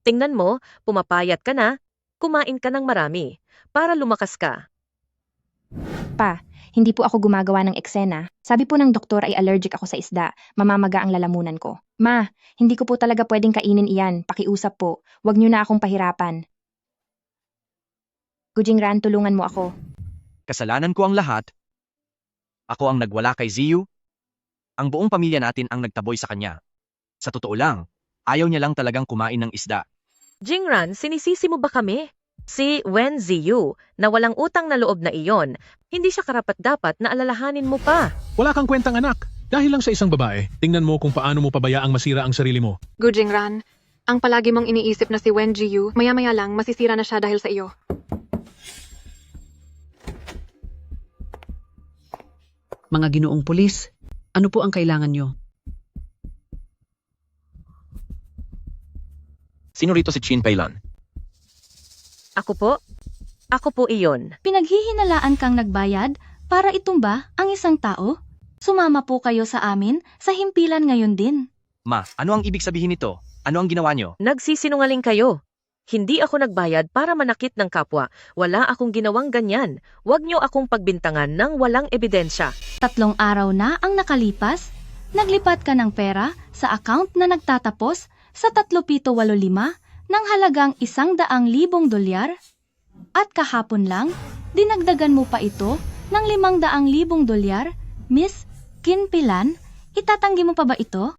Tingnan mo, pumapayat ka na, kumain ka ng marami, para lumakas ka. Pa, hindi po ako gumagawa ng eksena. Sabi po ng doktor ay allergic ako sa isda, mamamaga ang lalamunan ko. Ma, hindi ko po talaga pwedeng kainin iyan, pakiusap po. Huwag niyo na akong pahirapan. Gujingran, tulungan mo ako. Kasalanan ko ang lahat. Ako ang nagwala kay Ziyu. Ang buong pamilya natin ang nagtaboy sa kanya. Sa totoo lang, ayaw niya lang talagang kumain ng isda. Jingran, sinisisi mo ba kami? Si Wen Ziyu, na walang utang na loob na iyon, hindi siya karapat-dapat na alalahanin mo pa. Wala kang kwentang anak. Dahil lang sa isang babae, tingnan mo kung paano mo pabayaang masira ang sarili mo. Gu Jingran, ang palagi mong iniisip na si Wen Jiyu, maya-maya lang masisira na siya dahil sa iyo. Mga ginoong pulis, ano po ang kailangan nyo? Sino rito si Chin Peilan? Ako po iyon. Pinaghihinalaan kang nagbayad para itumba ang isang tao? Sumama po kayo sa amin sa himpilan ngayon din. Ma, ano ang ibig sabihin nito? Ano ang ginawa nyo? Nagsisinungaling kayo. Hindi ako nagbayad para manakit ng kapwa. Wala akong ginawang ganyan. Huwag niyo akong pagbintangan ng walang ebidensya. 3 araw na ang nakalipas, naglipat ka ng pera sa account na nagtatapos sa 3785 ng halagang $100,000 at kahapon lang, dinagdagan mo pa ito ng $500,000, Miss Kinpilan, itatanggi mo pa ba ito?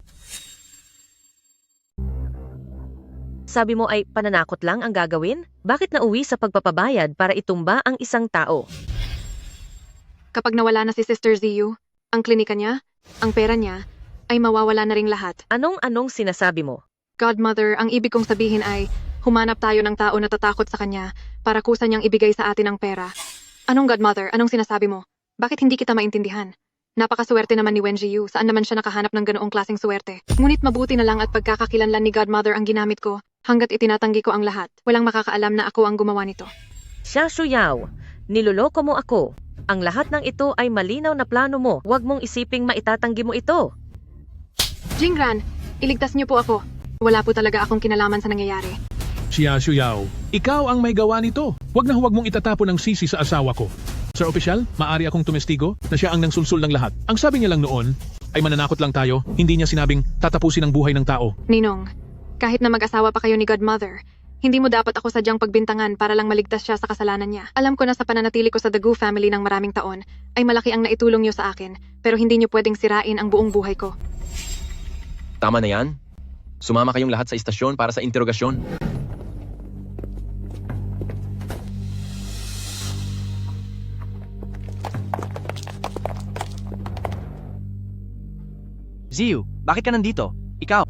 Sabi mo ay pananakot lang ang gagawin? Bakit nauwi sa pagpapabayad para itumba ang isang tao? Kapag nawala na si Sister Ziyu, ang klinika niya, ang pera niya, ay mawawala na ring lahat. Anong sinasabi mo? Godmother, ang ibig kong sabihin ay humanap tayo ng tao na tatakot sa kanya para kusa niyang ibigay sa atin ang pera. Anong Godmother? Anong sinasabi mo? Bakit hindi kita maintindihan? Napakaswerte naman ni Wen Jiyu, saan naman siya nakahanap ng ganoong klaseng swerte. Ngunit mabuti na lang at pagkakakilanlan ni Godmother ang ginamit ko hanggat itinatanggi ko ang lahat. Walang makakaalam na ako ang gumawa nito. Xia Shuyao, niloloko mo ako. Ang lahat ng ito ay malinaw na plano mo. Huwag mong isiping maitatanggi mo ito. Jingran, iligtas niyo po ako. Wala po talaga akong kinalaman sa nangyayari. Xia Shuyao, ikaw ang may gawa nito. Huwag mong itatapon ang sisi sa asawa ko. Sir Opisyal, maaari akong tumestigo na siya ang nangsulsul ng lahat. Ang sabi niya lang noon ay mananakot lang tayo, hindi niya sinabing tatapusin ang buhay ng tao. Ninong, kahit na mag-asawa pa kayo ni Godmother, hindi mo dapat ako sadyang pagbintangan para lang maligtas siya sa kasalanan niya. Alam ko na sa pananatili ko sa The Gu family ng maraming taon, ay malaki ang naitulong niyo sa akin, pero hindi niyo pwedeng sirain ang buong buhay ko. Tama na yan. Sumama kayong lahat sa istasyon para sa interogasyon. Ziyu, bakit ka nandito? Ikaw.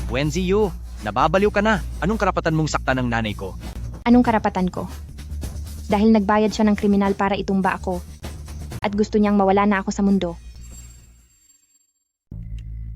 Wen Ziyu, nababaliw ka na. Anong karapatan mong saktan ng nanay ko? Anong karapatan ko? Dahil nagbayad siya ng kriminal para itumba ako at gusto niyang mawala na ako sa mundo.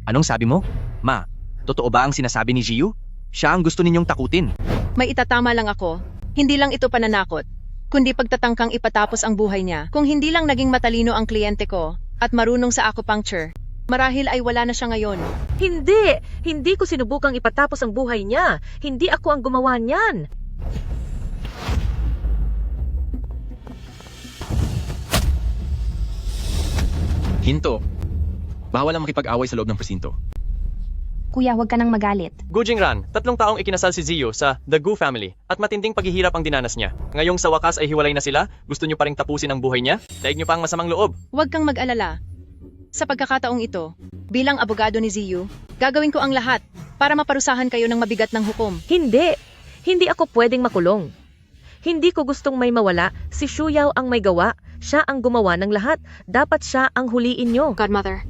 Anong sabi mo? Ma, totoo ba ang sinasabi ni Ziyu? Siya ang gusto ninyong takutin. May itatama lang ako. Hindi lang ito pananakot, kundi pagtatangkang ipatapos ang buhay niya. Kung hindi lang naging matalino ang kliyente ko at marunong sa acupuncture, marahil ay wala na siya ngayon. Hindi ko sinubukang ipatapos ang buhay niya. Hindi ako ang gumawa niyan. Hinto. Bawal ang makipag-away sa loob ng presinto. Kuya, huwag ka nang magalit. Gu Jingran, 3 taong ikinasal si Ziyu sa The Gu family at matinding paghihirap ang dinanas niya. Ngayong sa wakas ay hiwalay na sila, gusto niyo pa ring tapusin ang buhay niya? Daig niyo pa ang masamang loob. Huwag kang mag-alala. Sa pagkakataong ito, bilang abogado ni Ziyu, gagawin ko ang lahat para maparusahan kayo ng mabigat ng hukom. Hindi ako pwedeng makulong. Hindi ko gustong may mawala. Si Shuyao ang may gawa. Siya ang gumawa ng lahat. Dapat siya ang huliin nyo. Godmother,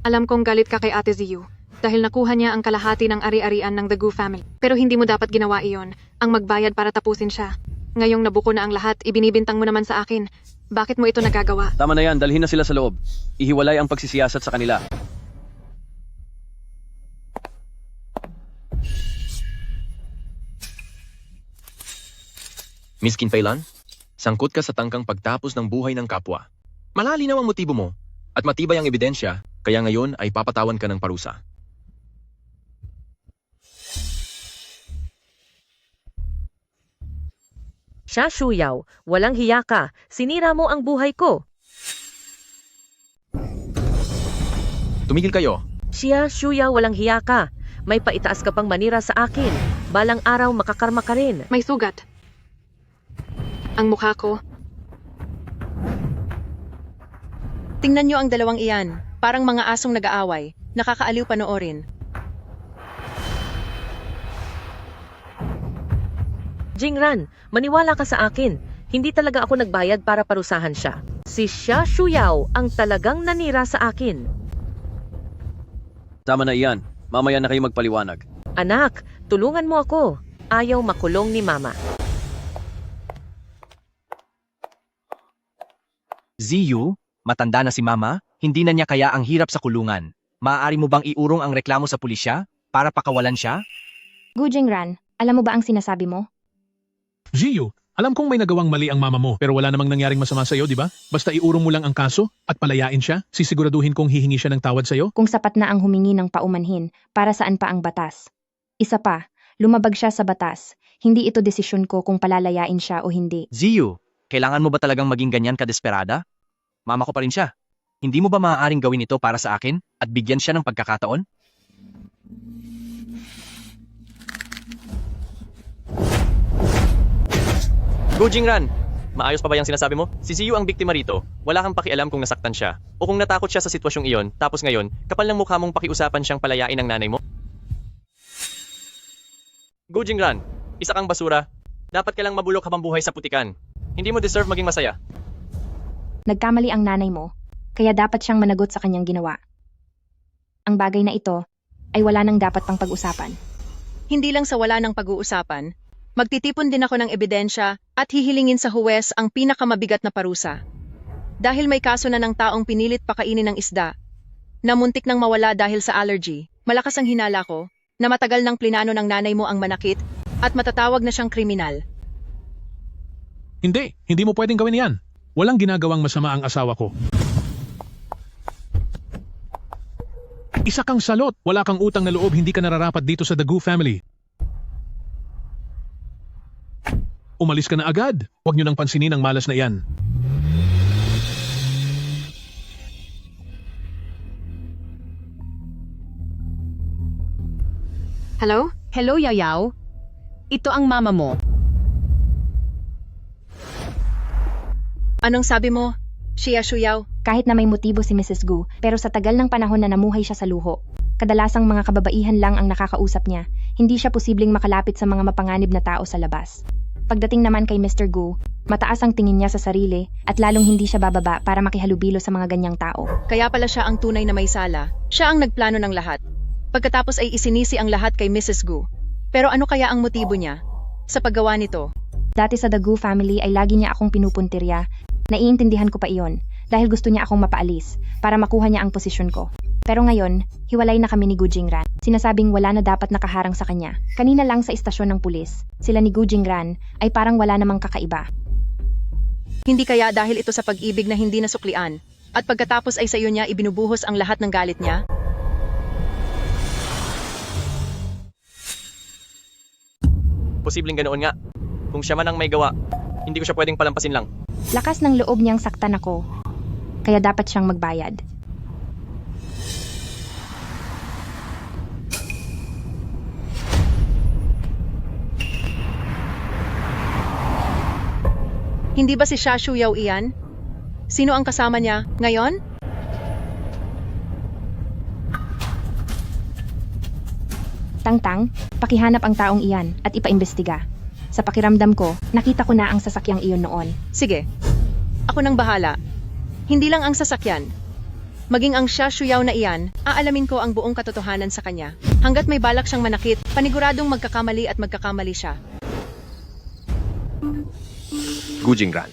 alam kong galit ka kay Ate Ziyu dahil nakuha niya ang kalahati ng ari-arian ng The Gu family. Pero hindi mo dapat ginawa iyon, ang magbayad para tapusin siya. Ngayong nabuko na ang lahat, ibinibintang mo naman sa akin. Bakit mo ito nagagawa? Tama na yan, dalhin na sila sa loob. Ihiwalay ang pagsisiyasat sa kanila. Miss Kinpailan, sangkot ka sa tangkang pagtapos ng buhay ng kapwa. Malalinaw ang motibo mo at matibay ang ebidensya, kaya ngayon ay papatawan ka ng parusa. Siya, Shuyaw, walang hiya ka. Sinira mo ang buhay ko. Tumigil kayo. Siya, Shuyaw, walang hiya ka. May paitaas ka pang manira sa akin. Balang araw makakarma ka rin. May sugat. Ang mukha ko. Tingnan niyo ang dalawang iyan, parang mga asong nag-aaway, nakakaaliw panoorin. Jingran, maniwala ka sa akin. Hindi talaga ako nagbayad para parusahan siya. Si Xia Shuyao ang talagang nanira sa akin. Tama na iyan. Mamaya na kayo magpaliwanag. Anak, tulungan mo ako. Ayaw makulong ni Mama. Ziyu, matanda na si Mama, hindi na niya kaya ang hirap sa kulungan. Maaari mo bang iurong ang reklamo sa pulisya para pakawalan siya? Gu Jingran, alam mo ba ang sinasabi mo? Ziyu, alam kong may nagawang mali ang mama mo pero wala namang nangyaring masama sa'yo, di ba? Basta iurong mo lang ang kaso at palayain siya, sisiguraduhin kong hihingi siya ng tawad sa'yo. Kung sapat na ang humingi ng paumanhin, para saan pa ang batas? Isa pa, lumabag siya sa batas. Hindi ito desisyon ko kung palalayain siya o hindi. Ziyu, kailangan mo ba talagang maging ganyan kadesperada? Mama ko pa rin siya. Hindi mo ba maaaring gawin ito para sa akin at bigyan siya ng pagkakataon? Go Jingran! Maayos pa ba yung sinasabi mo? Si Ziyu ang biktima rito. Wala kang pakialam kung nasaktan siya. O kung natakot siya sa sitwasyong iyon, tapos ngayon, kapal ng mukha mong pakiusapan siyang palayain ng nanay mo? Go Jingran! Isa kang basura. Dapat ka lang mabulok habang buhay sa putikan. Hindi mo deserve maging masaya. Nagkamali ang nanay mo, kaya dapat siyang managot sa kanyang ginawa. Ang bagay na ito ay wala nang dapat pang pag-usapan. Hindi lang sa wala ng pag-uusapan, magtitipon din ako ng ebidensya at hihilingin sa huwes ang pinakamabigat na parusa. Dahil may kaso na ng taong pinilit pakainin ng isda, na muntik nang mawala dahil sa allergy, malakas ang hinala ko na matagal ng plinano ng nanay mo ang manakit at matatawag na siyang kriminal. Hindi mo pwedeng gawin yan. Walang ginagawang masama ang asawa ko. Isa kang salot, wala kang utang na loob, hindi ka nararapat dito sa The Gu family. Umalis ka na agad. Huwag niyo nang pansinin ang malas na iyan. Hello? Hello, Yayaw. Ito ang mama mo. Anong sabi mo, Xia Shuyao? Kahit na may motibo si Mrs. Gu, pero sa tagal ng panahon na namuhay siya sa luho, kadalasang mga kababaihan lang ang nakakausap niya, hindi siya posibleng makalapit sa mga mapanganib na tao sa labas. Pagdating naman kay Mr. Gu, mataas ang tingin niya sa sarili at lalong hindi siya bababa para makihalubilo sa mga ganyang tao. Kaya pala siya ang tunay na may sala. Siya ang nagplano ng lahat. Pagkatapos ay isinisi ang lahat kay Mrs. Gu. Pero ano kaya ang motibo niya sa paggawa nito? Dati sa The Gu family ay lagi niya akong pinupuntirya. Naiintindihan ko pa iyon dahil gusto niya akong mapaalis para makuha niya ang posisyon ko. Pero ngayon, hiwalay na kami ni Gu Jingran. Sinasabing wala na dapat nakaharang sa kanya. Kanina lang sa istasyon ng pulis, sila ni Gu Jingran ay parang wala namang kakaiba. Hindi kaya dahil ito sa pag-ibig na hindi nasuklian at pagkatapos ay sa iyo niya ibinubuhos ang lahat ng galit niya? Posibleng ganoon nga. Kung siya man ang may gawa, hindi ko siya pwedeng palampasin lang. Lakas ng loob niyang saktan ako, kaya dapat siyang magbayad. Hindi ba si Xia Shuyao iyan? Sino ang kasama niya ngayon? Tangtang, pakihanap ang taong iyan at ipaimbestiga. Sa pakiramdam ko, nakita ko na ang sasakyang iyon noon. Sige, ako nang bahala. Hindi lang ang sasakyan. Maging ang Xia Shuyao na iyan, aalamin ko ang buong katotohanan sa kanya. Hanggat may balak siyang manakit, paniguradong magkakamali at magkakamali siya. Gu Jingran,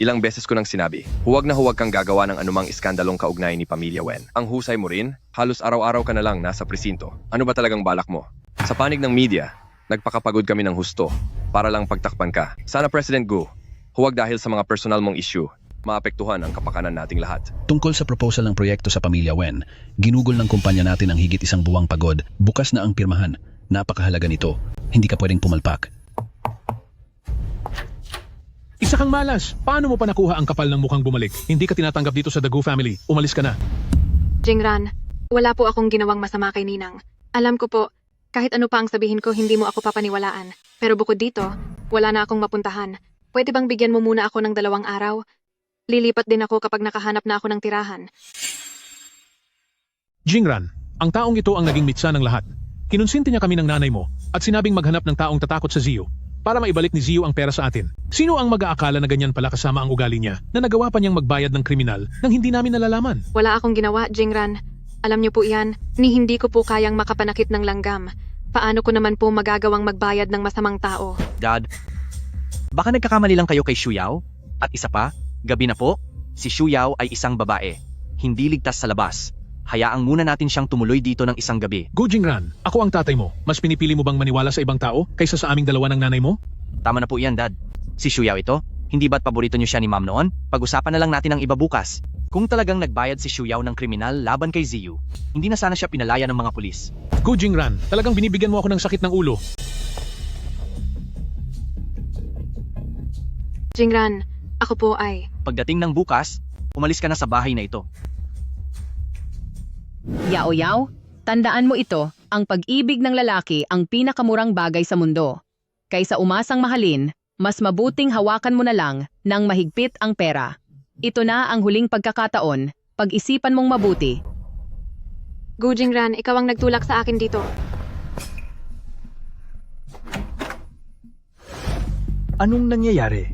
ilang beses ko nang sinabi, huwag na huwag kang gagawa ng anumang iskandalong kaugnay ni Pamilya Wen. Ang husay mo rin, halos araw-araw ka na lang nasa presinto. Ano ba talagang balak mo? Sa panig ng media, nagpakapagod kami ng husto para lang pagtakpan ka. Sana President Gu, huwag dahil sa mga personal mong issue, maapektuhan ang kapakanan nating lahat. Tungkol sa proposal ng proyekto sa Pamilya Wen, ginugol ng kumpanya natin ang higit 1 buwang pagod. Bukas na ang pirmahan. Napakahalaga nito. Hindi ka pwedeng pumalpak. Isa kang malas. Paano mo pa nakuha ang kapal ng mukhang bumalik? Hindi ka tinatanggap dito sa The Gu family. Umalis ka na. Jingran, wala po akong ginawang masama kay Ninang. Alam ko po, kahit ano pa ang sabihin ko, hindi mo ako papaniwalaan. Pero bukod dito, wala na akong mapuntahan. Pwede bang bigyan mo muna ako ng 2 araw? Lilipat din ako kapag nakahanap na ako ng tirahan. Jingran, ang taong ito ang naging mitsa ng lahat. Kinonsinti niya kami ng nanay mo at sinabing maghanap ng taong tatakot sa Ziyu para maibalik ni Ziyu ang pera sa atin. Sino ang mag-aakala na ganyan pala kasama ang ugali niya na nagawa pa niyang magbayad ng kriminal nang hindi namin nalalaman? Wala akong ginawa, Jingran. Alam niyo po iyan, ni hindi ko po kayang makapanakit ng langgam. Paano ko naman po magagawang magbayad ng masamang tao? Dad, baka nagkakamali lang kayo kay Shuyao? At isa pa, gabi na po, si Shuyao ay isang babae. Hindi ligtas sa labas. Hayaang muna natin siyang tumuloy dito ng isang gabi. Gu Jingran, ako ang tatay mo. Mas pinipili mo bang maniwala sa ibang tao kaysa sa aming dalawa ng nanay mo? Tama na po iyan, Dad. Si Shuyao ito, hindi ba't paborito niyo siya ni Ma'am noon? Pag-usapan na lang natin ang iba bukas. Kung talagang nagbayad si Shuyao ng kriminal laban kay Ziyu, hindi na sana siya pinalaya ng mga pulis. Gu Jingran, talagang binibigyan mo ako ng sakit ng ulo. Jingran, ako po ay... Pagdating ng bukas, umalis ka na sa bahay na ito. Yao-yao, tandaan mo ito, ang pag-ibig ng lalaki ang pinakamurang bagay sa mundo. Kaysa umasang mahalin, mas mabuting hawakan mo na lang nang mahigpit ang pera. Ito na ang huling pagkakataon, pag-isipan mong mabuti. Gu Jingran, ikaw ang nagtulak sa akin dito. Anong nangyayari?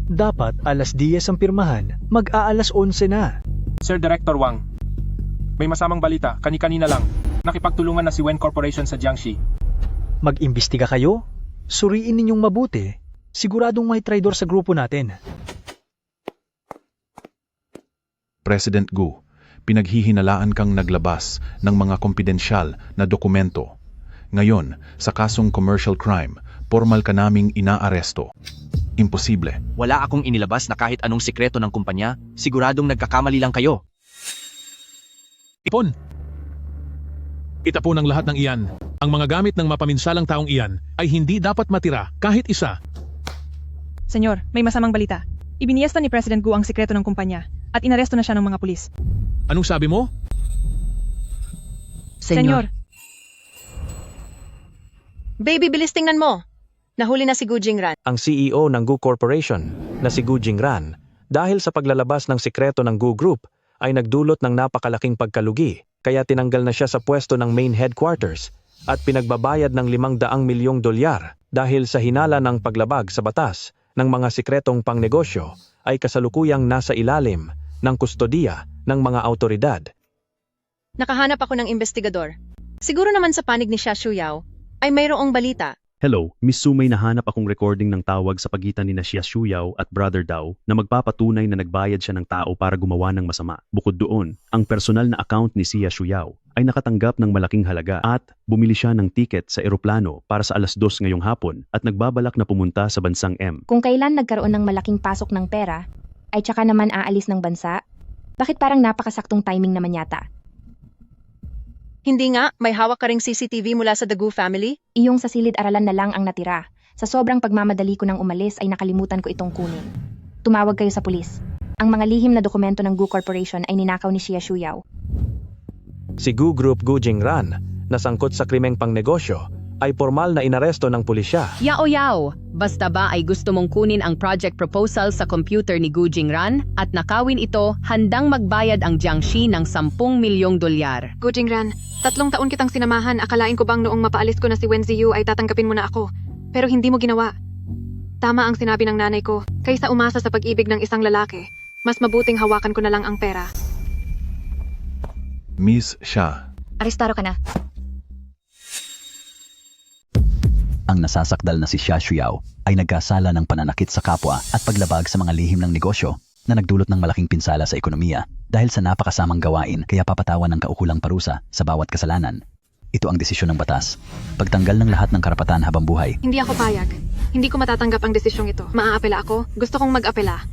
Dapat alas 10 ang pirmahan, mag-aalas 11 na. Sir Director Wang, may masamang balita, kani-kanina lang. Nakipagtulungan na si Wen Corporation sa Jiangxi. Mag-imbestiga kayo? Suriin ninyong mabuti. Siguradong may traidor sa grupo natin. President Gu, pinaghihinalaan kang naglabas ng mga kompidensyal na dokumento. Ngayon, sa kasong commercial crime, formal ka naming inaaresto. Imposible. Wala akong inilabas na kahit anong sikreto ng kumpanya, siguradong nagkakamali lang kayo. Ipon! Itapon ang lahat ng iyan. Ang mga gamit ng mapaminsalang taong iyan ay hindi dapat matira kahit isa. Senyor, may masamang balita. Ibiniyesta ni President Gu ang sikreto ng kumpanya at inaresto na siya ng mga pulis. Anong sabi mo? Senyor. Baby, bilis tingnan mo. Nahuli na si Gu Jingran. Ang CEO ng Gu Corporation na si Gu Jingran, dahil sa paglalabas ng sikreto ng Gu Group, ay nagdulot ng napakalaking pagkalugi, kaya tinanggal na siya sa pwesto ng main headquarters at pinagbabayad ng $500 milyong dahil sa hinala ng paglabag sa batas ng mga sikretong pangnegosyo ay kasalukuyang nasa ilalim ng kustodiya ng mga autoridad. Nakahanap ako ng investigador. Siguro naman sa panig ni Xia Shuyao ay mayroong balita. Hello, Miss Su, may nahanap akong recording ng tawag sa pagitan ni Xia Shuyao at Brother Dao na magpapatunay na nagbayad siya ng tao para gumawa ng masama. Bukod doon, ang personal na account ni Xia Shuyao ay nakatanggap ng malaking halaga at bumili siya ng tiket sa eroplano para sa alas 2 ngayong hapon at nagbabalak na pumunta sa bansang M. Kung kailan nagkaroon ng malaking pasok ng pera, ay tsaka naman aalis ng bansa? Bakit parang napakasaktong timing naman yata? Hindi nga, may hawak ka ring CCTV mula sa The Gu family? Iyong sa silid-aralan na lang ang natira. Sa sobrang pagmamadali ko nang umalis ay nakalimutan ko itong kunin. Tumawag kayo sa pulis. Ang mga lihim na dokumento ng Gu Corporation ay ninakaw ni Xia Shuyao. Si Gu Group Gu Jingran, na sangkot sa krimeng pangnegosyo, ay formal na inaresto ng pulisya. Yao-yao, basta ba ay gusto mong kunin ang project proposal sa computer ni Gu Jingran at nakawin ito, handang magbayad ang Jiangxi ng $10 milyong. Gu Jingran, 3 taon kitang sinamahan, akalain ko bang noong mapaalis ko na si Wen Ziyu ay tatanggapin mo na ako. Pero hindi mo ginawa. Tama ang sinabi ng nanay ko, kaysa umasa sa pag-ibig ng isang lalaki, mas mabuting hawakan ko na lang ang pera. Miss Xia, Arestado ka na. Ang ang nasasakdal na si Xia Shuyao ay nagkasala ng pananakit sa kapwa at paglabag sa mga lihim ng negosyo na nagdulot ng malaking pinsala sa ekonomiya dahil sa napakasamang gawain kaya papatawan ng kaukulang parusa sa bawat kasalanan. Ito ang desisyon ng batas. Pagtanggal ng lahat ng karapatan habang buhay. Hindi ako payag. Hindi ko matatanggap ang desisyong ito. Maaapela ako. Gusto kong mag-apela.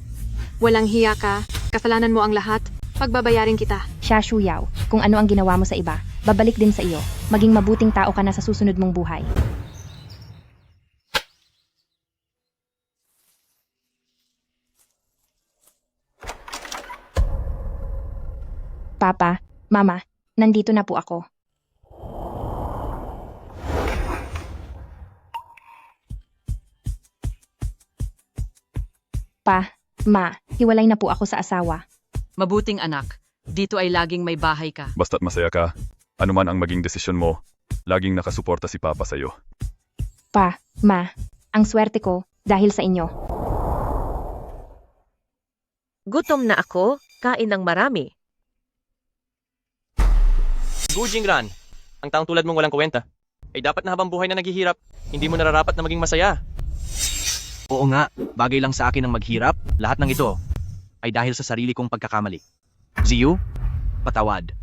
Walang hiya ka. Kasalanan mo ang lahat. Pagbabayarin kita. Xia Shuyao, kung ano ang ginawa mo sa iba, babalik din sa iyo. Maging mabuting tao ka na sa susunod mong buhay. Papa, Mama, nandito na po ako. Pa, Ma, hiwalay na po ako sa asawa. Mabuting anak, dito ay laging may bahay ka. Basta't masaya ka, anuman ang maging desisyon mo, laging nakasuporta si Papa sa'yo. Pa, Ma, ang swerte ko dahil sa inyo. Gutom na ako, kain ng marami. Gu Jingran, ang taong tulad mong walang kwenta, ay dapat na habang buhay na naghihirap, hindi mo nararapat na maging masaya. Oo nga, bagay lang sa akin ang maghirap, lahat ng ito ay dahil sa sarili kong pagkakamali. Ziyu, patawad.